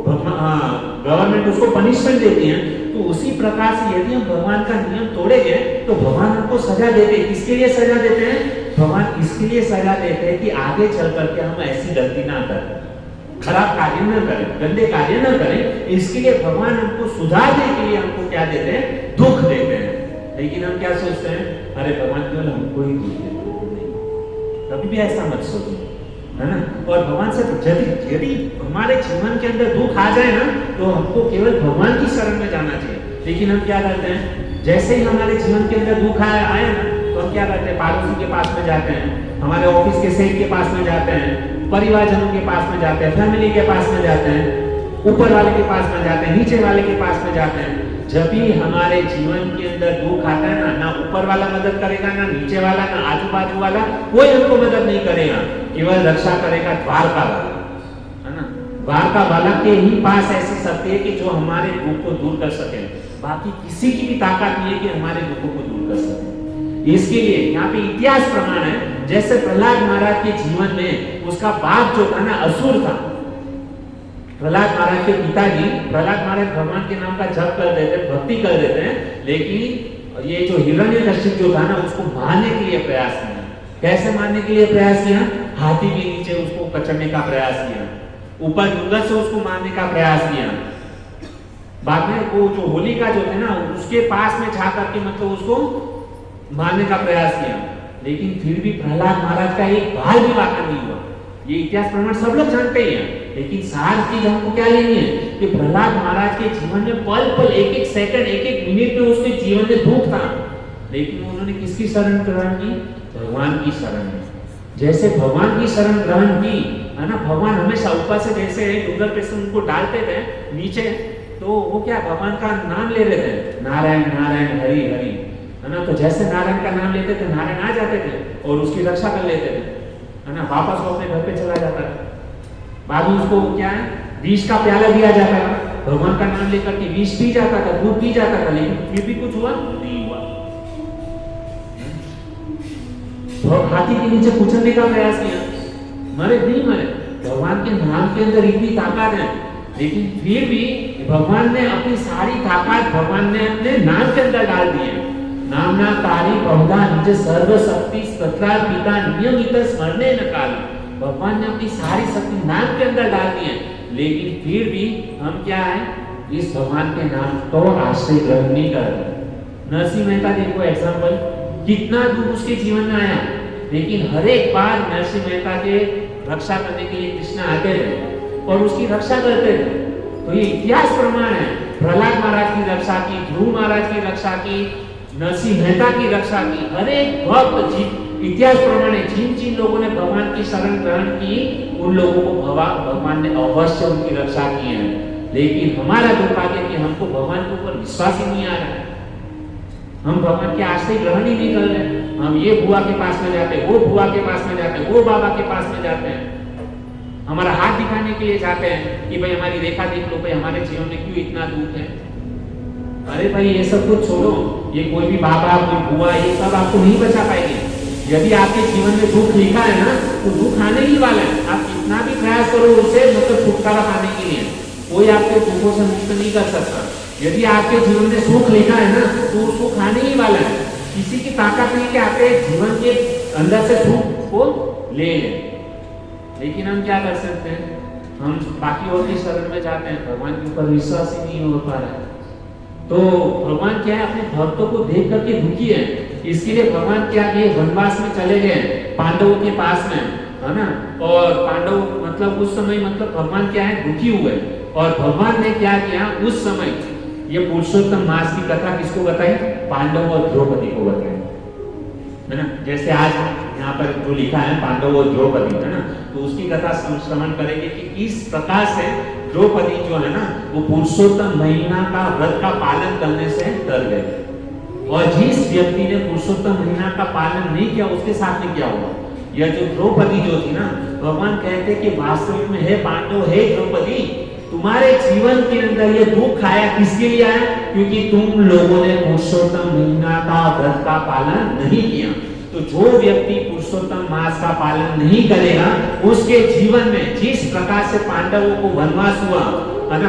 गवर्नमेंट उसको पनिशमेंट देती है। तो उसी प्रकार से यदि हम भगवान का नियम तोड़ेंगे तो भगवान हमको सजा देते हैं। किसके लिए सजा देते हैं? भगवान इसके लिए सजा देते हैं कि आगे चल करके हम ऐसी गलती ना करें, खराब कार्य न करें, गंदे कार्य न करें। इसके लिए भगवान हमको सुधारने के लिए हमको क्या देते हैं? दुख देते हैं। लेकिन हम क्या सोचते हैं, अरे भगवान केवल हमको ही दुख देते हैं। कभी भी ऐसा मत सोचो, है ना। और भगवान से यदि हमारे जीवन के अंदर दुख आ जाए ना तो हमको केवल भगवान की शरण में जाना चाहिए। लेकिन हम क्या करते हैं, जैसे ही हमारे जीवन के अंदर दुख आए ना तो हम क्या करते हैं, पड़ोसी के पास में जाते हैं, हमारे ऑफिस के सेठ के पास में जाते हैं, परिवारजनों के पास में जाते हैं, फैमिली के पास में जाते हैं, ऊपर वाले के पास में जाते हैं, नीचे वाले के पास में जाते हैं। जब भी हमारे जीवन के अंदर दुख आता है ना ऊपर वाला मदद करेगा, ना नीचे वाला, ना आजू बाजू वाला, कोई हमको मदद नहीं करेगा। केवल रक्षा करेगा द्वारका वाला, है ना। द्वारका वाला के ही पास ऐसी शक्ति है कि जो हमारे दुख को दूर कर सके। बाकी किसी की भी ताकत नहीं है कि हमारे दुखों को दूर कर सके। इसके लिए यहाँ पे इतिहास प्रमाण है, जैसे प्रहलाद महाराज के जीवन में उसका बाप जो था ना असुर था। प्रहलाद महाराज के पिताजी, प्रहलाद महाराज भगवान के नाम का जप कर देते, भक्ति कर देते हैं, लेकिन ये जो हिरण्यकशिप जो था ना उसको मारने के लिए प्रयास किया। कैसे मारने के लिए प्रयास किया? हाथी के नीचे उसको कचड़ने का प्रयास किया, ऊपर डूंगर से उसको मारने का प्रयास किया। बाद में वो जो होलिका जो थे ना उसके पास में जा करके मतलब उसको मारने का प्रयास किया, लेकिन फिर भी प्रहलाद महाराज का एक बाल भी वाक़ा नहीं हुआ। ये इतिहास प्रमाण सब लोग जानते ही हैं। लेकिन सार चीज हमको क्या लेनी है कि प्रहलाद महाराज के जीवन में पल पल, एक एक सेकंड, एक एक मिनट में उसके जीवन में दुख था, लेकिन उन्होंने किसकी शरण ग्रहण की? भगवान की शरण। जैसे भगवान की शरण ग्रहण की, है ना। भगवान हमेशा ऊपर से जैसे डूंगर पे से उनको डालते थे नीचे, तो वो क्या भगवान का नाम ले रहे थे, नारायण नारायण हरि हरि, है ना। तो जैसे नारायण का नाम लेते थे नारायण आ जाते थे और उसकी रक्षा कर लेते थे, है ना। वापस वो अपने घर पे चला जाता था। बाद में उसको क्या है, विष का प्याला दिया जाता था, भगवान का नाम लेकर के विष पी जाता था, दूध पी जाता था, लेकिन फिर भी कुछ हुआ नहीं हुआ। हाथी के नीचे कुचलने का प्रयास किया, मरे नहीं मरे। भगवान के नाम के अंदर इतनी ताकत है, लेकिन फिर भी भगवान ने अपनी सारी ताकत भगवान ने अपने नाम के अंदर डाल दी है। नामना तारी बहुधा निज सर्व शक्ति सत्रा पिता नियमित स्मरणे न काल। भगवान ने अपनी सारी शक्ति नाम के अंदर डाल दी है, लेकिन फिर भी हम क्या है, इस भगवान के नाम को आश्रय ग्रहण नहीं कर रहे। नरसिंह मेहता देखो एग्जाम्पल, कितना दुख उसके जीवन में आया, लेकिन हर एक बार नरसिंह मेहता के रक्षा करने के लिए कृष्ण आते थे और उसकी रक्षा करते थे। तो ये इतिहास प्रमाण है, प्रहलाद महाराज की रक्षा की, ध्रुव महाराज की रक्षा की, नरसिंह मेहता की रक्षा की। हर एक भक्त इतिहास प्रमाण है, जिन जिन लोगों ने भगवान की शरण ग्रहण की उन लोगों को भगवान ने अवश्य उनकी रक्षा की है। लेकिन हमारा दुर्भाग्य कि हमको भगवान के ऊपर विश्वास ही नहीं आ रहा है, हम भगवान के आश्रय ग्रहण ही नहीं कर रहे। हम ये बुआ के पास में जाते हैं, वो बुआ के पास में जाते हैं, वो बाबा के पास में जाते हैं, हमारा हाथ दिखाने के लिए जाते हैं कि भाई हमारी रेखा देख लो, भाई हमारे जीवन में क्यों इतना दुख है। अरे भाई ये सब कुछ छोड़ो, ये कोई भी बाबा कोई बुआ ये सब आपको नहीं बचा पाएंगे। यदि आपके जीवन में दुख लिखा है ना तो दुख आने ही वाला है। आप कितना भी प्रयास करो उसे मतलब छुटकारा पाने के लिए, कोई आपके दुखों से मुक्त नहीं कर सकता। यदि आपके जीवन में सुख लिखा है ना तो सुख आने ही वाला है। किसी की ताकत नहीं कि आपके जीवन के अंदर से सुख को ले ले। लेकिन हम क्या कर सकते हैं, हम बाकी और की शरण में जाते हैं, भगवान के ऊपर विश्वास ही नहीं हो पा रहा है। तो भगवान क्या है, अपने भक्तों को देख करके दुखी है। इसके लिए भगवान क्या किए, वनवास में चले गए पांडवों के पास में, है ना। और पांडव मतलब उस समय मतलब भगवान क्या है दुखी हुए, और भगवान ने क्या किया उस समय, ये पुरुषोत्तम मास की कथा किसको बताई, पांडव और द्रौपदी को बताई, है ना। जैसे आज यहाँ पर जो लिखा है पांडव और द्रौपदी, है ना, तो उसकी कथा श्रवण करेंगे कि किस प्रकार से द्रौपदी जो है ना वो पुरुषोत्तम महीना का व्रत का पालन करने से डर गए, और जिस व्यक्ति ने पुरुषोत्तम महीना का पालन नहीं किया उसके साथ में क्या हुआ। यह जो द्रौपदी जो थी ना, भगवान कहते कि वास्तविक में हे पांडव, हे द्रौपदी, तुम्हारे जीवन के अंदर ये दुख आया किसके लिए आया, क्योंकि तुम लोगों ने पुरुषोत्तम महीना का व्रत का पालन नहीं किया। तो जो व्यक्ति पुरुषोत्तम मास का पालन नहीं करेगा, उसके जीवन में जिस प्रकार से पांडवों को वनवास हुआ,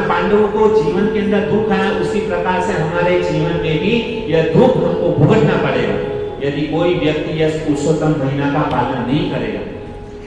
पांडवों को जीवन के अंदर दुख आया, उसी प्रकार से हमारे जीवन में भी यह दुख हमको भुगतना पड़ेगा यदि कोई व्यक्ति यह पुरुषोत्तम महीना का पालन नहीं करेगा,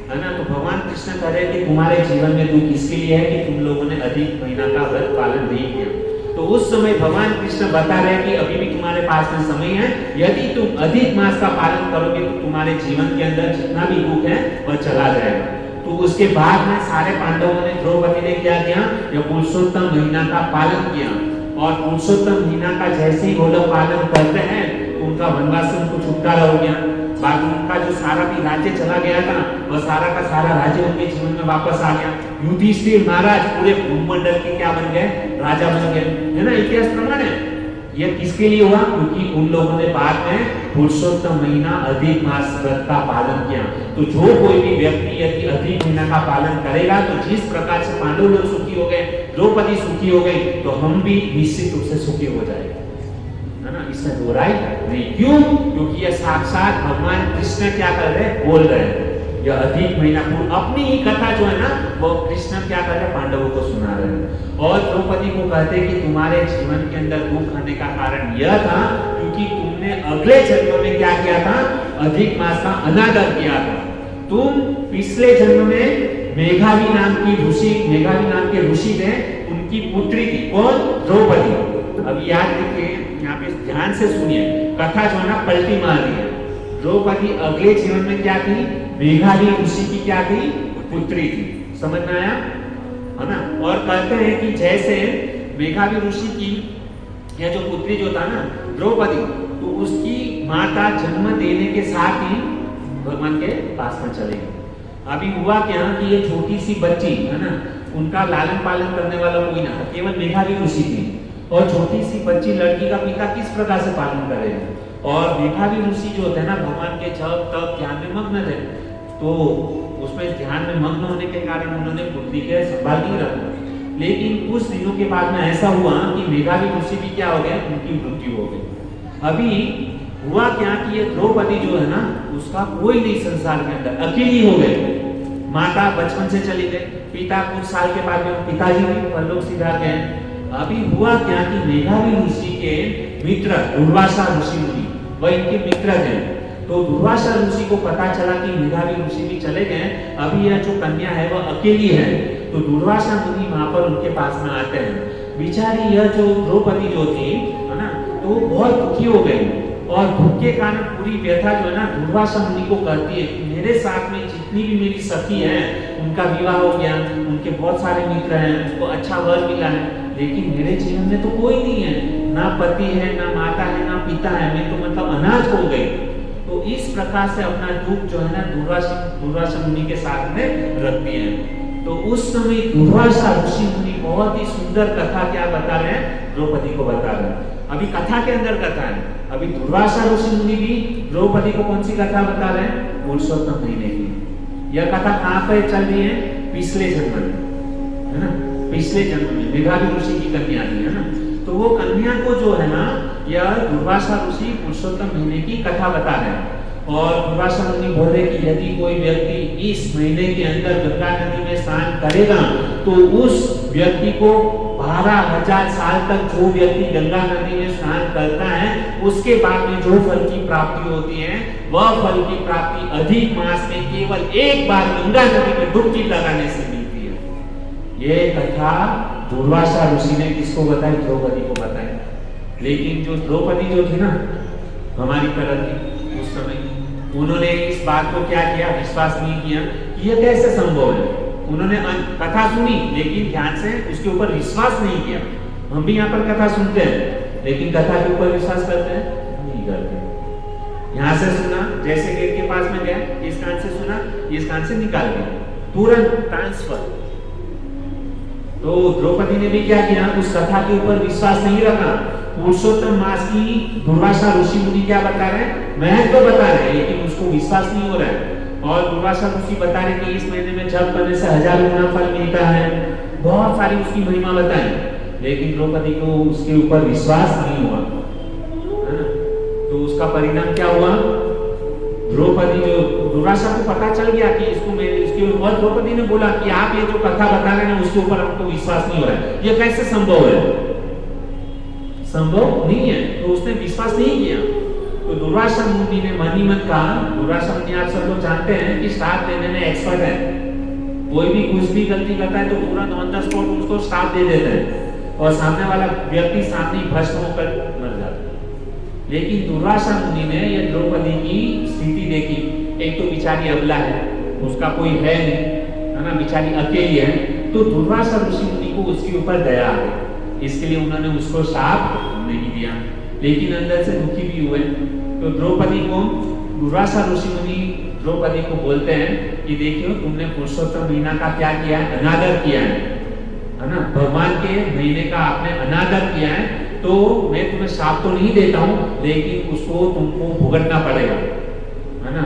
है ना। तो भगवान कृष्ण कह रहे हैं कि तुम्हारे जीवन में दुख इसके लिए है कि तुम लोगों ने अधिक महीना का व्रत पालन नहीं किया। तो उस समय भगवान कृष्ण बता रहे हैं कि अभी भी तुम्हारे पास में समय है, यदि तुम अधिक मास का पालन करोगे तो तुम्हारे जीवन के अंदर जितना भी दुख है वह चला जाएगा। तो उसके बाद में सारे पांडवों ने, द्रौपदी ने क्या किया, यह पुरुषोत्तम महीना का पालन किया। और पुरुषोत्तम महीना का जैसे ही वो लोग पालन करते हैं तो उनका वनवास से उनको छुटकारा हो गया। बाकी उनका जो सारा भी राज्य चला गया था वह सारा का सारा राज्य उनके जीवन में वापस आ गया। युधिष्ठिर महाराज पूरे भूमंडल के क्या बन गए, राजा बन गए, है ना। इतिहास प्रमाण है। यह किसके लिए हुआ, क्योंकि उन लोगों ने बाद में पुरुषोत्तम महीना अधिक मास व्रत का पालन किया। तो जो कोई भी व्यक्ति यदि अधिक महीना का पालन करेगा तो जिस प्रकार से पांडव लोग सुखी हो गए, द्रौपदी सुखी हो गई, तो हम भी निश्चित रूप से सुखी हो जाएंगे, है ना। इसमें दो राय नहीं। क्यों, क्योंकि यह साक्षात भगवान कृष्ण क्या कर रहे हैं, बोल रहे हैं। यह अधिक महीना अपनी ही कथा जो है ना वो कृष्ण क्या कर रहे हैं, पांडवों को सुना रहे हैं। और द्रौपदी को कहते हैं कि तुम्हारे जीवन के अंदर दुख आने का कारण यह था क्योंकि तुमने अगले जन्म में क्या किया था, अधिक मास का अनादर किया था। तुम पिछले जन्म में मेघावी नाम की ऋषि, मेघावी नाम के ऋषि थे, उनकी पुत्री थी, कौन, द्रौपदी। अब याद रखिए, यहाँ पे ध्यान से सुनिए, कथा जो है ना पलटी मार रही है। द्रौपदी अगले जीवन में क्या थी, मेघावी ऋषि की क्या थी, पुत्री थी। समझ में आया, है ना। और कहते हैं कि जैसे मेघावी ऋषि की यह जो पुत्री जो था ना द्रौपदी, तो उसकी माता जन्म देने के साथ ही भगवान के पास में चले गई। अभी हुआ क्या कि ये छोटी सी बच्ची है ना, उनका लालन पालन करने वाला कोई ना था, केवल मेघावी ऋषि थी। और छोटी सी बच्ची लड़की का पिता किस प्रकार से पालन करेगा। और मेघावी ऋषि जो थे ना भगवान के जप तप ध्यान में मग्न थे, तो उसमें ध्यान में मग्न होने के कारण उन्होंने पुत्री के संभाल नहीं रखा। लेकिन कुछ दिनों के बाद में ऐसा हुआ कि मेघावी ऋषि भी क्या हो गया, उनकी मृत्यु हो गई। अभी हुआ क्या कि ये द्रौपदी जो है ना उसका कोई नहीं संसार के अंदर, अकेली हो गई। माता बचपन से चली गई, पिता कुछ साल के बाद में पिताजी भी परलोक सिधार गए। अभी हुआ क्या कि मेघावी ऋषि के मित्र दुर्वासा ऋषि मुनि, वह इनके मित्र थे। तो दुर्वासा ऋषि को पता चला कि मेघावी ऋषि भी चले गए, अभी यह जो कन्या है वह अकेली है। तो दुर्वासा मुनि वहां पर उनके पास में आते हैं। बेचारी यह जो द्रौपदी जो थी है ना, तो बहुत दुखी हो गई और दुख के कारण पूरी व्यथा जो है ना दुर्वासा मुनि को कहती है कि मेरे साथ में जितनी भी मेरी सखी है उनका विवाह हो गया, उनके बहुत सारे मित्र हैं, उनको अच्छा वर मिला है, लेकिन मेरे जीवन में तो कोई नहीं है, ना पति है, ना माता है, ना पिता है, मैं तो मतलब अनाथ हो गई। तो इस प्रकार से अपना दुख जो है ना दुर्वासा मुनि के साथ में रखती है। तो उस समय दुर्वासा ऋषि मुनि बहुत ही सुंदर कथा क्या बता रहे हैं, द्रौपदी को बता रहे हैं। अभी कथा के अंदर कथा है। अभी दुर्वासा ऋषि मुनि भी द्रौपदी को कौन सी कथा बता रहे हैं, पुरुषोत्तम महीने की। यह कथा कहाँ पे चल रही है, पिछले जन्म में, है ना, पिछले जन्म में मेघावी ऋषि की कन्या थी, है ना। तो वो कन्या को जो है ना यह दुर्वासा ऋषि पुरुषोत्तम महीने की कथा बता रहे हैं। और दुर्वासा मुनि बोल रहे कि यदि कोई व्यक्ति इस महीने के अंदर गंगा नदी में स्नान करेगा तो उस व्यक्ति को 12,000 साल तक जो व्यक्ति गंगा नदी में स्नान करता है उसके बाद में जो फल की प्राप्ति होती है वह फल की प्राप्ति अधिक मास में केवल एक बार गंगा नदी में डुबकी लगाने से मिलती है। ये कथा दुर्वासा ऋषि ने किसको बताई, द्रौपदी को बताई। लेकिन जो द्रौपदी जो थी ना हमारी तरह थी उस समय, उन्होंने इस बात को क्या किया, विश्वास नहीं किया कि यह कैसे संभव है। उन्होंने कथा सुनी लेकिन ध्यान से उसके ऊपर विश्वास नहीं किया। हम भी यहाँ पर कथा सुनते हैं लेकिन कथा के ऊपर विश्वास करते हैं, नहीं करते। यहाँ से सुना, जैसे गेट के पास में गया, इस कान से सुना, इस कान से निकाल दिया, तुरंत ट्रांसफर। तो द्रौपदी ने भी क्या किया, उस कथा के ऊपर विश्वास नहीं रखा। पुरुषोत्तम मास की दुर्वासा ऋषि मुनि क्या बता रहे हैं, महत्व तो बता रहे हैं, लेकिन उसको विश्वास नहीं हो रहा है। और दुर्वासा ऋषि बता रहे कि इस महीने में जप करने से 1000 गुना फल मिलता है, बहुत सारी उसकी महिमा बताई, लेकिन द्रौपदी को उसके ऊपर विश्वास नहीं हुआ, है ना। तो उसका परिणाम क्या हुआ, द्रौपदी जो दुर्वासा को पता चल गया कि इसको मेरे इसके, और द्रौपदी ने बोला कि आप ये जो कथा बता रहे हैं उसके ऊपर हमको विश्वास नहीं हो रहा है, ये कैसे संभव है, संभव नहीं है। तो उसने विश्वास नहीं किया। तो दुर्वासा मुनि ने मन ही मन कहा, दुर्वासा मुनि आप सब लोग जानते हैं कि श्राप देने में एक्सपर्ट है, कोई भी कुछ भी गलती करता है तो तुरंत ऑन द स्पॉट उसको श्राप दे देते हैं और सामने वाला व्यक्ति सामने ही भस्म होकर मर जाता है। लेकिन दुर्वासा मुनि ने ये द्रौपदी की स्थिति देखी, एक तो बेचारी अबला है, उसका कोई है नहीं, है ना, बेचारी अकेली है, तो दुर्वासा ऋषि मुनि को उसके ऊपर दया आ गई, इसके लिए उन्होंने उसको श्राप नहीं दिया, लेकिन अंदर से दुखी भी हुए। तो द्रौपदी को दुर्वासा ऋषि मुनि द्रौपदी को बोलते हैं कि देखियो तुमने पुरुषोत्तम महीना का क्या किया है, अनादर किया है ना, भगवान के महीने का आपने अनादर किया है, तो मैं तुम्हें श्राप तो नहीं देता हूँ, लेकिन उसको तुमको भुगतना पड़ेगा, है ना,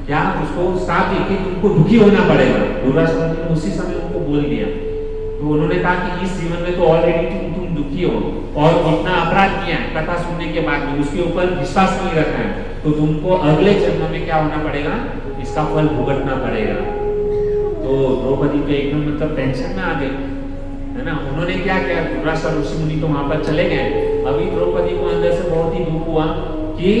क्या उसको श्राप देके तुमको दुखी होना पड़ेगा। दुर्वासा मुनि ने उसी समय उनको बोल दिया। तो उन्होंने कहा कि इस जीवन में तो ऑलरेडी तुम दुखी हो और इतना अपराध किया है कथा सुनने के बाद भी, उसके ऊपर विश्वास नहीं रखा है, तो तुमको अगले जन्म में क्या होना पड़ेगा, इसका फल भुगतना पड़ेगा। तो द्रौपदी तो एकदम मतलब टेंशन में आ गई, है ना। उन्होंने क्या किया, दुर्वासा ऋषि मुनि तो वहां पर चले गए। अभी द्रौपदी को अंदर से बहुत ही दुख हुआ कि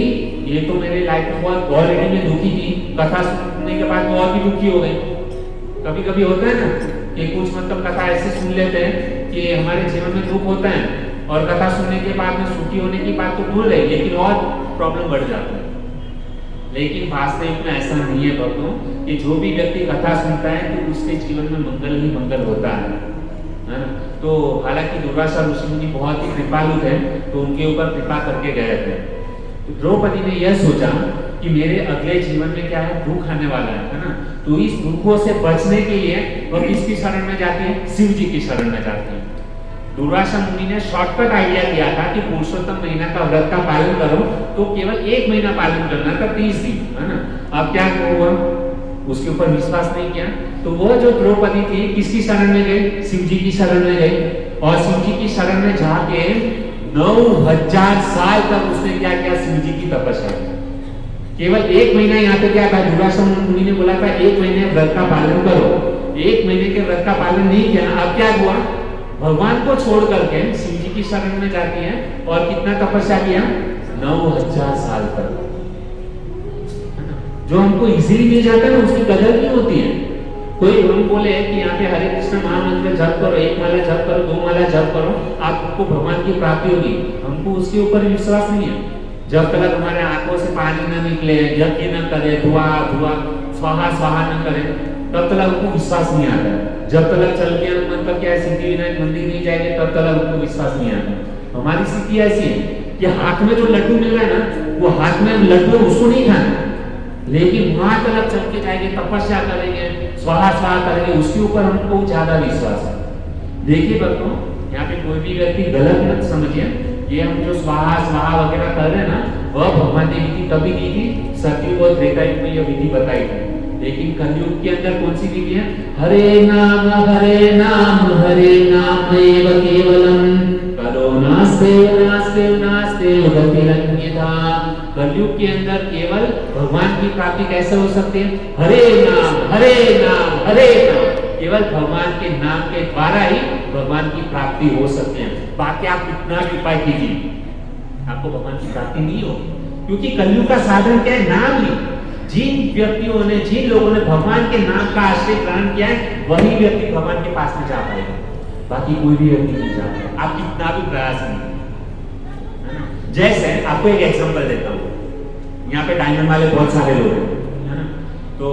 ये तो मेरे लाइफ में बहुत ऑलरेडी में दुखी थी, कथा सुनने के बाद तो और भी दुखी हो गई। कभी कभी होता है ना कि कुछ मतलब कथा ऐसे सुन लेते हैं कि हमारे जीवन में दुख होता है और कथा सुनने के बाद में सुखी होने की बात तो भूल रही, लेकिन और प्रॉब्लम बढ़ जाता है। लेकिन वास्तविक में ऐसा नहीं है भक्तों, कि जो भी व्यक्ति कथा सुनता है तो उसके जीवन में मंगल ही मंगल होता है ना। तो हालांकि दुर्वासा ऋषि मुनि बहुत ही कृपालु थे, तो उनके ऊपर कृपा करके गए थे। तो द्रौपदी ने यह सोचा कि मेरे अगले जीवन में क्या है, दुख आने वाला है ना, तो इस दुखों से बचने के लिए वह किसकी शरण में जाती है, शिव जी की शरण में जाती है। दुर्वासा मुनि ने शॉर्टकट आइडिया दिया था कि पुरुषोत्तम महीना का व्रत का पालन करो, तो केवल 1 महीना पालन करना था, 30 दिन, है ना। अब क्या हुआ, उसके ऊपर विश्वास नहीं किया, तो वो जो द्रौपदी थी किसकी शरण में गई, शिव जी की शरण में गई, और शिव जी की शरण में जाके 9000 साल तक उसने क्या किया, शिव जी की तपस्या की। केवल 1 महीना यहाँ पे क्या था, दुर्वासा मुनि ने बोला था 1 महीने व्रत का पालन करो, 1 महीने के व्रत का पालन नहीं किया। अब क्या हुआ, भगवान को छोड़ करके शिव जी की शरण में जाती है और कितना तपस्या किया, 9000 साल तक। जो हमको इजीली मिल जाता है ना, उसकी कदर नहीं होती है। कोई हम बोले कि यहाँ पे हरे कृष्ण महामंत्र जप करो, 1 माला जप करो, 2 माला जप करो, आपको भगवान की प्राप्ति होगी, हमको उसके ऊपर विश्वास नहीं है। जब तक हमारे आंखों से पानी न निकले, यज्ञ न करे, धुआ धुआ स्वाहा स्वाहा न करे, तब तक हमको विश्वास नहीं आता है। जब तक चल के मतलब क्या है, सिद्धिविनायक मंदिर नहीं जाएंगे, तब तक हमको विश्वास नहीं आता। हमारी स्थिति ऐसी है कि हाथ में जो लड्डू मिल रहा है ना, वो हाथ में लड्डू उसको नहीं खाना, लेकिन वहां तक चल के जाएंगे, तपस्या करेंगे, स्वाहा स्वाहा करेंगे, उसके ऊपर हमको ज्यादा विश्वास है। देखिए भक्तों, यहाँ पे कोई भी व्यक्ति गलत मत समझिए, ये हम जो स्वाहा स्वाहा वगैरह कर रहे हैं ना, वह भगवान ने विधि तभी दी थी, सतयुग और त्रेता युग में यह विधि बताई थी। लेकिन कलयुग के अंदर कौन सी विधि है, हरे नाम हरे नाम हरे नाम एव केवलम, करो नास्तेव नास्तेव नास्तेव गतिरन्यथा। कलयुग के अंदर केवल भगवान की प्राप्ति कैसे हो सकती है, हरे नाम हरे नाम हरे नाम, केवल भगवान के नाम के द्वारा ही भगवान की प्राप्ति हो सकती है। बाकी आप कितना भी उपाय कीजिए, आपको भगवान की प्राप्ति नहीं होगी, क्योंकि कलयुग का साधन क्या है, नाम ही। जिन व्यक्तियों ने, जिन लोगों ने भगवान के नाम का आश्रय ग्रहण किया है, वही व्यक्ति भगवान के पास में जा पाएगा, बाकी कोई भी व्यक्ति नहीं जा पाएगा, आप कितना भी प्रयास नहीं। जैसे आपको एक एग्जांपल देता हूँ, यहाँ पे डायमंड वाले बहुत सारे लोग हैं, है ना। तो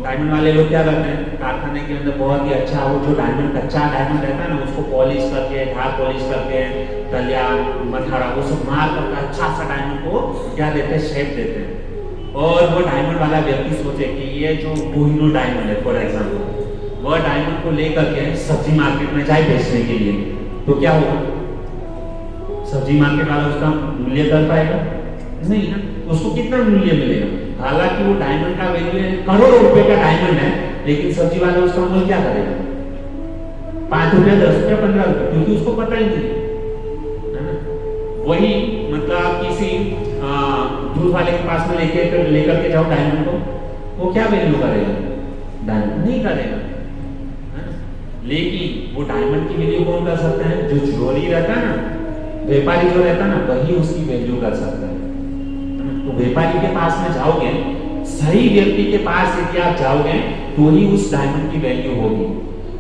डायमंड वाले लोग क्या करते हैं, कारखाने के अंदर बहुत ही अच्छा वो जो डायमंड, कच्चा डायमंड रहता है ना, उसको पॉलिश करके, धार पॉलिश करके, तलिया मथाड़ा वो सब मार करके अच्छा सा डायमंड को क्या देते हैं, शेप देते हैं। और वो डायमंड वाला व्यक्ति सोचे कि ये जो कोहिनूर डायमंड है फॉर एग्जाम्पल, वह डायमंड को लेकर के सब्जी मार्केट में जाए बेचने के लिए, तो क्या होगा, सब्जी मार्केट वाला उसका मूल्य कर पाएगा नहीं ना, उसको कितना मूल्य मिलेगा। हालांकि वो डायमंड का वैल्यू है, करोड़ों रुपए का डायमंड है, लेकिन सब्जी वाला उसका मूल्य क्या करेगा, 5 रुपया 10 रुपया 15 रुपया, क्योंकि उसको पता ही नहीं है ना। वही मतलब किसी दूध वाले के पास में लेकर के जाओ डायमंड को, वो क्या वैल्यू करेगा? डायमंड नहीं करेगा, है ना? लेकिन वो डायमंड की वैल्यू कौन कर सकता है? जो ज्वेलरी रहता है ना, व्यापारी जो रहता है ना, वही उसकी वैल्यू कर सकता है ना? तो व्यापारी के पास में जाओगे, सही व्यक्ति के पास यदि आप जाओगे तो ही उस डायमंड की वैल्यू होगी।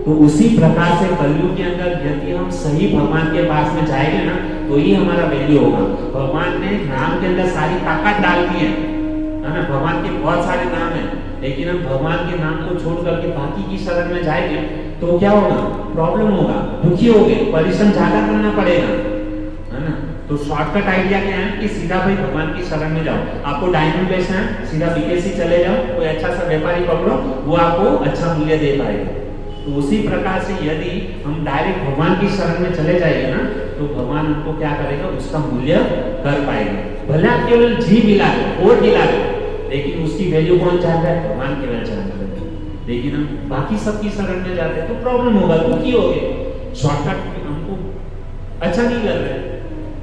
तो उसी प्रकार से कलयुग के अंदर यदि हम सही भगवान के पास में जाएंगे ना, तो ही हमारा वैल्यू होगा। भगवान ने नाम के अंदर सारी ताकत डाल दी है ना? भगवान के बहुत सारे नाम हैं, लेकिन हम भगवान के नाम को छोड़ करके बाकी की शरण में जाएंगे तो क्या होगा? प्रॉब्लम होगा, दुखी होगे, परिश्रम ज्यादा करना पड़ेगा, है ना? तो शॉर्टकट आइडिया क्या है कि सीधा भाई भगवान की शरण में जाओ। आपको डायमंड बेचना है, सीधा बीकेसी चले जाओ, कोई अच्छा सा व्यापारी पकड़ो, वो आपको अच्छा मूल्य दे पाएगा। तो उसी प्रकार से यदि हम डायरेक्ट भगवान की शरण में चले जाएंगे ना, तो भगवान हमको क्या करेगा? उसका मूल्य कर पाएगा। भले आप केवल जी मिला लो, वोट मिला लो, लेकिन उसकी वैल्यू कौन चाहता है? भगवान केवल चाहता है। लेकिन हम बाकी सबकी शरण में जाते हैं तो प्रॉब्लम होगा, दुखी हो गए, शॉर्टकट हमको अच्छा नहीं लग रहा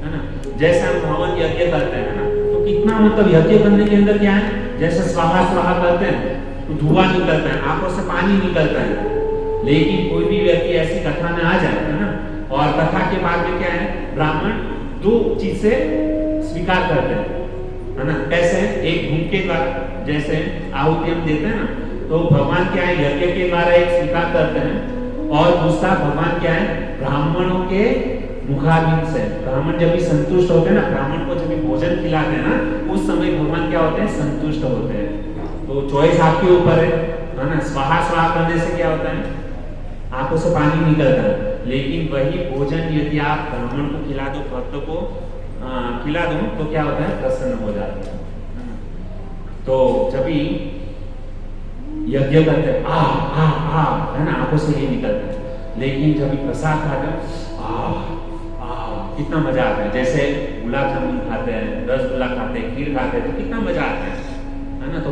है ना? जैसे हम हवन यज्ञ करते हैं ना, तो कितना मतलब यज्ञ करने के अंदर क्या है? जैसे स्वाहा स्वाहा करते हैं तो धुआं निकलता है, आंखों से पानी निकलता है। लेकिन कोई भी व्यक्ति ऐसी कथा में आ जाए, है ना, और कथा के बाद में क्या है? ब्राह्मण दो चीज से स्वीकार करते हैं, है ना? कैसे? एक धूम के द्वारा, जैसे आहुति हम देते हैं ना, तो भगवान क्या है? यज्ञ के द्वारा एक स्वीकार करते हैं, और दूसरा भगवान क्या है? ब्राह्मणों के मुखारविंद से। ब्राह्मण जब भी संतुष्ट होते हैं ना, ब्राह्मण को जब भी भोजन खिलाते हैं ना, उस समय भगवान क्या होते हैं? संतुष्ट होते हैं। तो चॉइस आपके ऊपर है ना? स्वाहा स्वाहा करने से क्या होता है? आंखों से पानी निकलता है। लेकिन वही भोजन यदि आप ब्राह्मण को खिला दो, भक्त को खिला दो, तो क्या होता है? प्रसन्न हो जाता है। तो जब भी यज्ञ करते हैं है ना, आंखों से ये निकलता है। लेकिन जब भी प्रसाद खाते हैं, कितना मजा आता है। जैसे गुलाब जामुन खाते हैं, रसगुल्ला खाते हैं, खीर खाते हैं, तो कितना मजा आता है ना? तो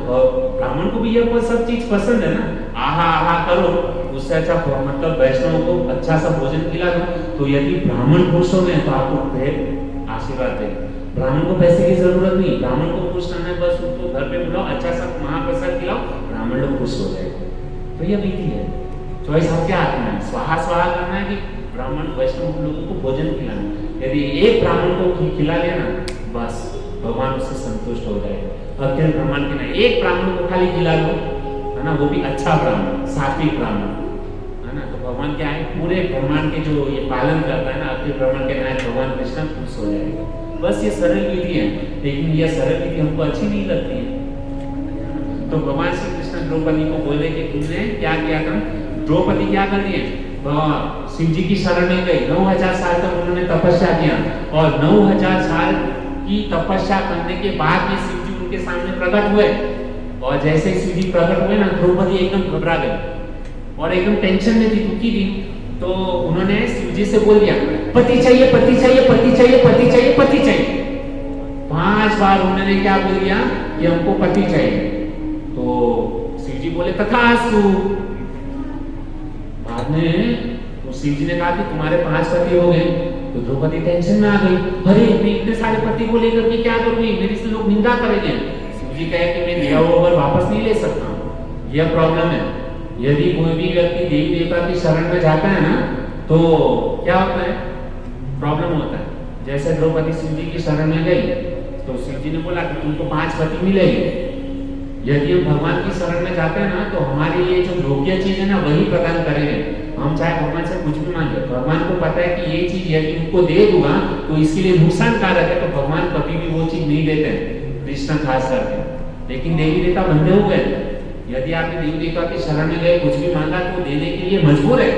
ब्राह्मण को भी ये सब चीज पसंद है ना, आहा आहा करो, उससे अच्छा मतलब वैष्णव को अच्छा सा भोजन खिला दो। तो यदि ब्राह्मण खुश हो गए तो आपको आशीर्वाद दे। ब्राह्मण को पैसे की जरूरत नहीं, ब्राह्मण को खुश करना है, बस उसको घर पे बुलाओ, अच्छा सा महाप्रसाद खिलाओ, ब्राह्मण लोग खुश हो जाएंगे। तो ये विधि है। चॉइस आपके हाथ में है, स्वाहा स्वाहा करना है कि ब्राह्मण वैष्णव लोगों को भोजन खिलाना। यदि एक ब्राह्मण को खिला लेना, बस भगवान उससे संतुष्ट हो जाएगा। अत्यंत ब्राह्मण के नहीं, एक ब्राह्मण को खाली खिला लो, है ना, वो भी अच्छा ब्राह्मण, सात्विक ब्राह्मण, है ना। तो भगवान क्या है? पूरे ब्रह्मांड के जो ये पालन करता है ना, अत्यंत ब्राह्मण के नायक भगवान कृष्ण खुश हो जाएगा। बस ये सरल विधि है, लेकिन यह सरल विधि हमको अच्छी नहीं लगती है। तो भगवान श्री कृष्ण द्रौपदी को बोले कि तुमने क्या किया था? द्रौपदी क्या कर रही है? शिव जी की शरण में गई, 9000 साल तक उन्होंने तपस्या किया, और 9000 साल की तपस्या करने के बाद ये शिव जी उनके सामने प्रकट हुए। और जैसे शिव जी प्रकट हुए ना, द्रौपदी एकदम घबरा गई और एकदम टेंशन में थी, दुखी थी। तो उन्होंने शिव जी से बोल दिया, पति चाहिए, पति चाहिए, पति चाहिए, पति चाहिए, पति चाहिए। 5 बार उन्होंने क्या बोल दिया कि हमको पति चाहिए। तो शिव जी बोले तथास्तु। बाद में तो शिव जी ने कहा कि तुम्हारे 5 पति हो गए। तो द्रौपदी टेंशन में आ गई, अरे मैं इतने सारे पति को लेकर के क्या करूंगी, मेरी से लोग निंदा करेंगे। शिव जी कहे कि मैं दिया हुआ वर वापस नहीं ले सकता हूँ, यह प्रॉब्लम है। यदि कोई भी व्यक्ति देवी देवता की शरण में जाता है ना, तो क्या होता है? प्रॉब्लम होता है। जैसे द्रौपदी शिव जी की शरण में गई, तो शिव जी ने बोला कि तुमको 5 पति मिलेंगे। यदि हम भगवान की शरण में जाते हैं ना, तो हमारे लिए जो योग्य चीज है ना, वही प्रदान करेंगे। हम चाहे भगवान से कुछ भी मांगे, भगवान को पता है कि ये चीज यदि उनको दे दूंगा तो इसके लिए नुकसानकारक है, तो भगवान कभी भी वो चीज नहीं देते, कृष्ण खास करके। लेकिन देवी देवता बंधे हुए हैं। यदि आपने देवी देवता की शरण में गए, कुछ भी मांगा, तो देने के लिए मजबूर है।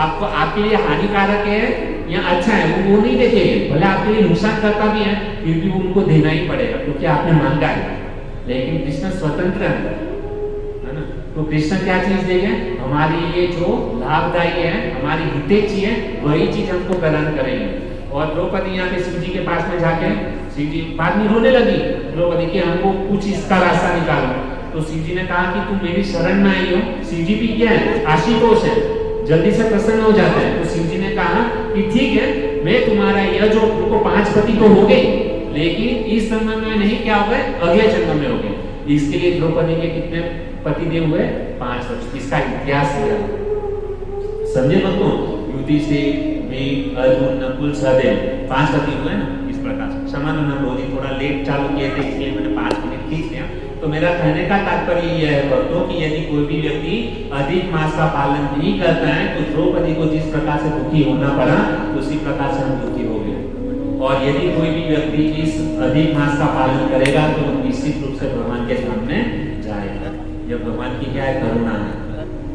आपको आपके लिए हानिकारक है या अच्छा है, वो नहीं देखेंगे। भले आपके लिए नुकसान करता भी है, फिर भी उनको देना ही पड़ेगा, क्योंकि आपने मांगा है। लेकिन कृष्ण स्वतंत्र है ना। तो कृष्ण क्या चीज देंगे? हमारे लिए जो लाभदायी है, हमारी हितैषी है, वही चीज हमको प्रदान करेंगे। और द्रौपदी यहाँ पे शिव जी के पास में जाके, शिव जी बाद में रोने लगी द्रौपदी कि हमको कुछ इसका रास्ता निकालो। तो शिव जी ने कहा कि तुम मेरी शरण में आई हो। शिव जी भी क्या है? आशुतोष है, जल्दी से प्रसन्न हो जाते हैं। तो शिव जी ने कहा कि ठीक है, मैं तुम्हारा यह जो तुमको 5 पति तो हो गए, लेकिन इस जन्म में नहीं, क्या हो गए, अगले जन्म में हो गए। इसके लिए द्रौपदी के कितने पति देव हुए, 5 पति। इसका इतिहास क्या है समझे बच्चों, युधिष्ठिर, भीम, अर्जुन, नकुल, सहदेव, 5 पति हुए ना। इस प्रकार से क्षमा करना, रोजी थोड़ा लेट चालू किए थे इसलिए मैंने 5 मिनट खींच लिया। तो मेरा कहने का तात्पर्य यह है भक्तों कि यदि कोई भी व्यक्ति अधिक मास का पालन नहीं करता है तो द्रौपदी को जिस प्रकार से दुखी होना पड़ा उसी प्रकार से हम दुखी हो गए। और यदि कोई भी व्यक्ति इस अधिक मास का पालन करेगा तो निश्चित रूप से भगवान के सामने जाएगा। यह भगवान की क्या है, करुणा है।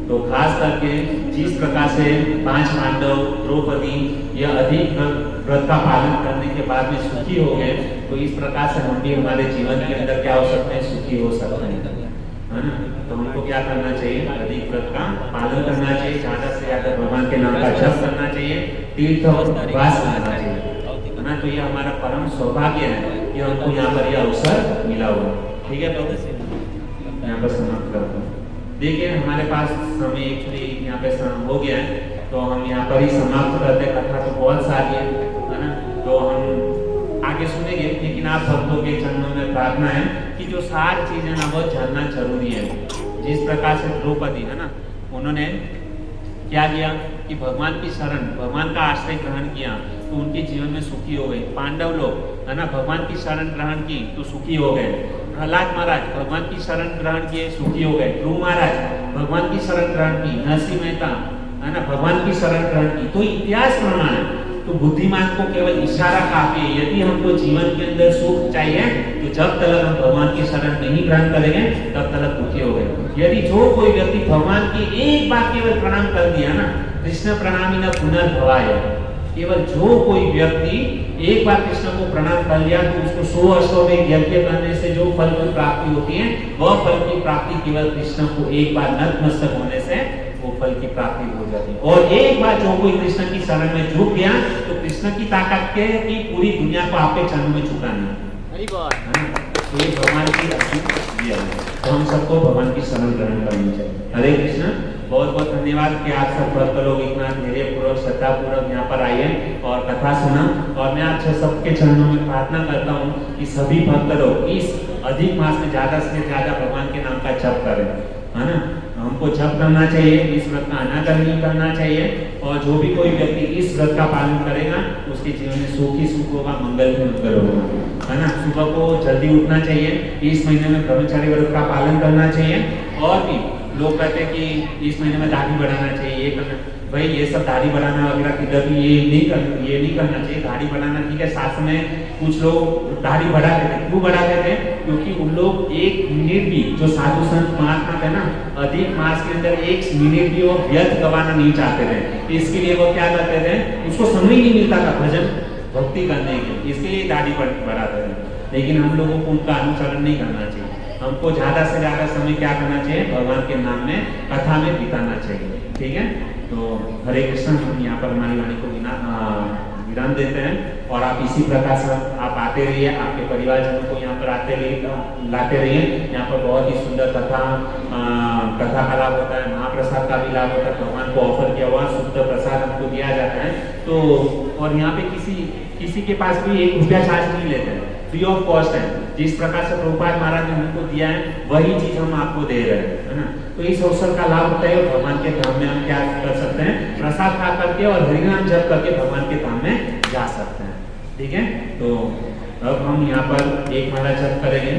तो खास करके जिस प्रकार से 5 पांडव, द्रौपदी यह अधिक व्रत का पालन करने के बाद में सुखी हो गए, तो इस प्रकार से हम भी हमारे जीवन के अंदर क्या हो सकते हैं, सुखी हो सकते हैं, है ना। तो हमको क्या करना चाहिए, अधिक व्रत का पालन करना चाहिए, ज्यादा से ज्यादा भगवान के नाम का जप करना चाहिए, तीर्थ और उपवास करना चाहिए, है ना। तो ये हमारा परम सौभाग्य है कि हमको यहाँ पर यह अवसर मिला हुआ। ठीक है, तो यहाँ पर समाप्त करता हूँ। देखिए हमारे पास समय एक्चुअली यहाँ पे हो गया है, तो हम यहाँ पर ही समाप्त करते हैं। कथा तो बहुत सारी है ना, तो हम आगे सुनेंगे, लेकिन आप भक्तों के चरणों में प्रार्थना है कि जो सारी चीजें ना वो जानना जरूरी है। जिस प्रकार से द्रौपदी है ना, उन्होंने क्या किया कि भगवान की शरण, भगवान का आश्रय ग्रहण किया तो उनके जीवन में सुखी हो गए। पांडव लोग है ना, भगवान की शरण ग्रहण की तो सुखी हो गए। प्रहलाद महाराज भगवान की शरण ग्रहण किए, सुखी हो गए। ध्रुव महाराज भगवान की शरण ग्रहण की, नरसिंह मेहता है ना, भगवान की शरण ग्रहण की। तो इतिहास प्रमाण है। तो बुद्धिमान को केवल इशारा काफी है। यदि हमको जीवन के अंदर सुख चाहिए तो जब तक हम भगवान की शरण नहीं ग्रहण करेंगे तब तक दुखी हो गए। यदि जो कोई व्यक्ति भगवान की एक बार केवल प्रणाम कर दिया ना, कृष्ण प्रणामी न पुनर्भवाय, केवल जो कोई व्यक्ति एक बार कृष्ण को प्रणाम कर लिया तो उसको 100 अश्वमेध यज्ञ करने से जो फल की प्राप्ति होती है वह फल की प्राप्ति केवल कृष्ण को एक बार नतमस्तक होने से वो फल की प्राप्ति हो जाती है। और एक बार जो कोई कृष्ण की शरण में झुक गया तो कृष्ण की ताकत के कि पूरी दुनिया को आपके चरणों में झुकाना है। तो ये भगवान की असीम है। तो हम सबको भगवान की शरण ग्रहण करनी चाहिए। हरे कृष्ण। बहुत बहुत धन्यवाद कि आप सब भक्त लोग इतना धैर्य पूर्वक, श्रद्धा पूर्वक यहाँ पर आए और कथा सुना। और मैं आप सबके चरणों में प्रार्थना करता हूँ कि सभी भक्त लोग इस अधिक मास में ज्यादा से ज्यादा भगवान के नाम का जप करें, है ना। हमको जप करना चाहिए, इस व्रत का अनादर नहीं करना चाहिए। और जो भी कोई व्यक्ति इस व्रत का पालन करेगा उसके जीवन में सुख ही सुख होगा, मंगल ही मंगल होगा, है ना। सुबह को जल्दी उठना चाहिए, इस महीने में ब्रह्मचारी व्रत का पालन करना चाहिए। और भी लोग कहते हैं कि इस महीने में दाढ़ी बढ़ाना चाहिए, ये करना, भाई ये सब दाढ़ी बढ़ाना वगैरह किधर भी ये नहीं करना चाहिए। दाढ़ी बढ़ाना ठीक है, साथ में कुछ लोग दाढ़ी बढ़ाते थे। क्यों बढ़ाते थे? क्योंकि उन लोग 1 मिनट भी, जो साधु संत महात्मा थे ना, अधिक मास के अंदर 1 मिनट भी वो व्यर्थ गवाना नहीं चाहते थे। इसके लिए वो क्या करते थे, उसको समय नहीं मिलता था भजन भक्ति करने के, इसके लिए दाढ़ी बढ़ाते थे। लेकिन हम लोगों को उनका अनुसरण नहीं करना चाहिए। हमको ज्यादा से ज्यादा समय क्या करना चाहिए, भगवान के नाम में कथा में बिताना चाहिए। ठीक है, तो हरे कृष्ण। हम यहाँ पर हमारी वाणी को विराम देते हैं और आप इसी प्रकार से आप आते रहिए, आपके परिवारजनों को यहाँ पर आते रहिए, लाते रहिए। यहाँ पर बहुत ही सुंदर कथा का लाभ होता है, महाप्रसाद का भी लाभ होता है। भगवान को ऑफर किया हुआ शुद्ध प्रसाद हमको दिया जाता है। तो और यहाँ पे किसी के पास भी 1 रुपया चार्ज नहीं लेते हैं, फ्री ऑफ कॉस्ट है। जिस प्रकार से प्रभुपाद महाराज ने हमको दिया है वही चीज हम आपको दे रहे हैं, है ना। तो इस अवसर का लाभ होता है। भगवान के धाम में हम क्या कर सकते हैं, प्रसाद खा करके और हरिनाम जप करके भगवान के धाम में जा सकते हैं। ठीक है, तो अब हम यहाँ पर 1 माला जप करेंगे।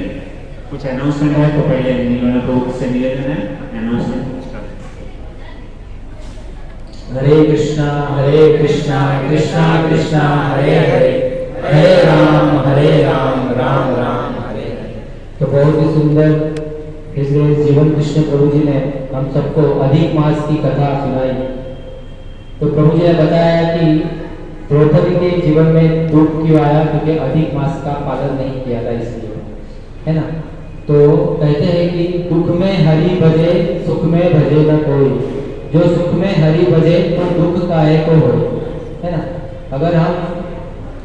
कुछ अनाउंसमेंट है तो पहले प्रभु से निवेदन है, अनाउंसमेंट। हरे कृष्णा कृष्णा कृष्णा हरे हरे, हरे राम राम राम हरे हरे। तो बहुत ही सुंदर इसलिए जीवन कृष्ण प्रभु जी ने हम सबको अधिक मास की कथा सुनाई। तो प्रभु जी ने बताया कि द्रौपदी के जीवन में दुख क्यों आया, क्योंकि अधिक मास का पालन नहीं किया था, इसलिए, है ना। तो कहते हैं कि दुख में हरि भजे, सुख में भजे न कोई, जो सुख में हरि भजे तो दुख काहे को होय, है ना। अगर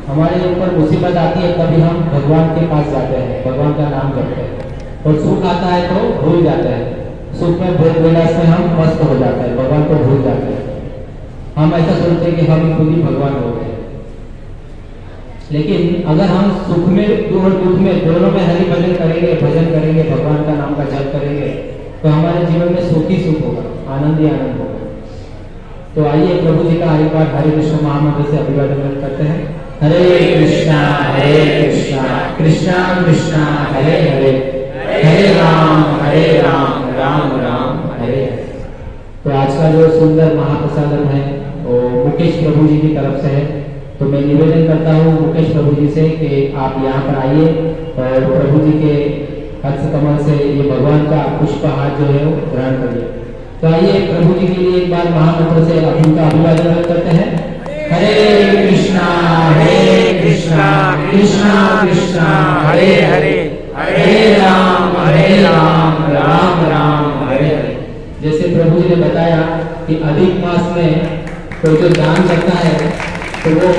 हमारे ऊपर मुसीबत आती है तभी हम भगवान के पास जाते हैं, भगवान का नाम जपते हैं, और सुख आता है तो भूल जाते हैं। सुख में भोग विलास में हम मस्त हो जाते हैं, भगवान को भूल जाते हैं। हम ऐसा सोचते हैं कि हम खुद ही भगवान हो गए। लेकिन अगर हम सुख में और दुख में दोनों में हरि भजन करेंगे, भजन करेंगे, भगवान का नाम का जप करेंगे, तो हमारे जीवन में सुख ही सुख होगा, आनंद ही आनंद होगा। तो आइए प्रभु जी का हरि बार हरे कृष्ण महामंत्र से अभिवादन करते हैं। हरे कृष्णा कृष्णा कृष्णा हरे हरे, हरे राम राम राम हरे हरे। तो आज का जो सुंदर महाप्रसादन है वो मुकेश प्रभु जी की तरफ से है। तो मैं निवेदन करता हूँ मुकेश प्रभु जी से कि आप यहाँ पर आइए और प्रभु जी के हस्त कमल से ये भगवान का पुष्पहार जो है वो ग्रहण करिए। तो आइए प्रभु जी के लिए एक बार महामंत्र से उनका अभिवादन करते हैं। हरे कृष्णा कृष्णा कृष्णा हरे हरे, हरे राम राम राम हरे हरे। जैसे प्रभु जी ने बताया कि अधिक मास में कोई जो दान करता है तो वो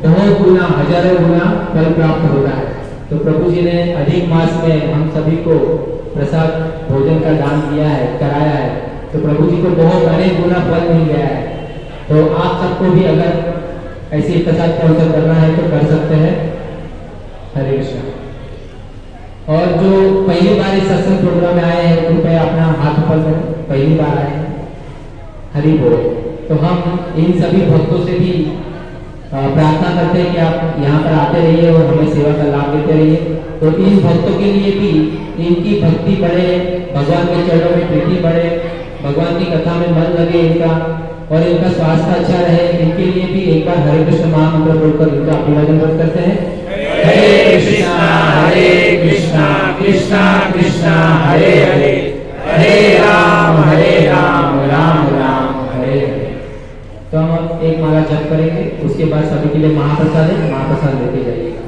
बहुत गुना, हजारों गुना फल प्राप्त होता है। तो प्रभु जी ने अधिक मास में हम सभी को प्रसाद भोजन का दान दिया है, कराया है, तो प्रभु जी को बहुत अनेक गुना फल मिल गया है। तो आप सबको भी अगर ऐसी प्रसाद पहुंचा करना है तो कर सकते हैं। हरे कृष्णा। और जो पहली बार इस सत्संग प्रोग्राम में आए हैं कृपया अपना हाथ ऊपर करें, पहली बार आए हैं, हरि बोल। तो हम इन सभी भक्तों से भी प्रार्थना करते हैं कि आप यहाँ पर आते रहिए और हमें सेवा का लाभ देते रहिए। तो इन भक्तों के लिए भी इनकी भक्ति बढ़े, भगवान के चरणों में प्रीति बढ़े, भगवान की कथा में मन लगे इनका, और इनका स्वास्थ्य अच्छा रहे, इनके लिए भी एक बार हरे कृष्ण महामंत्र बोलकर इनका अभिवादन करते हैं। हरे कृष्णा कृष्णा कृष्णा हरे हरे, हरे राम राम राम हरे हरे। तो हम एक माला जप करेंगे, उसके बाद सभी के लिए महाप्रसाद है, महाप्रसाद लेके जाइएगा।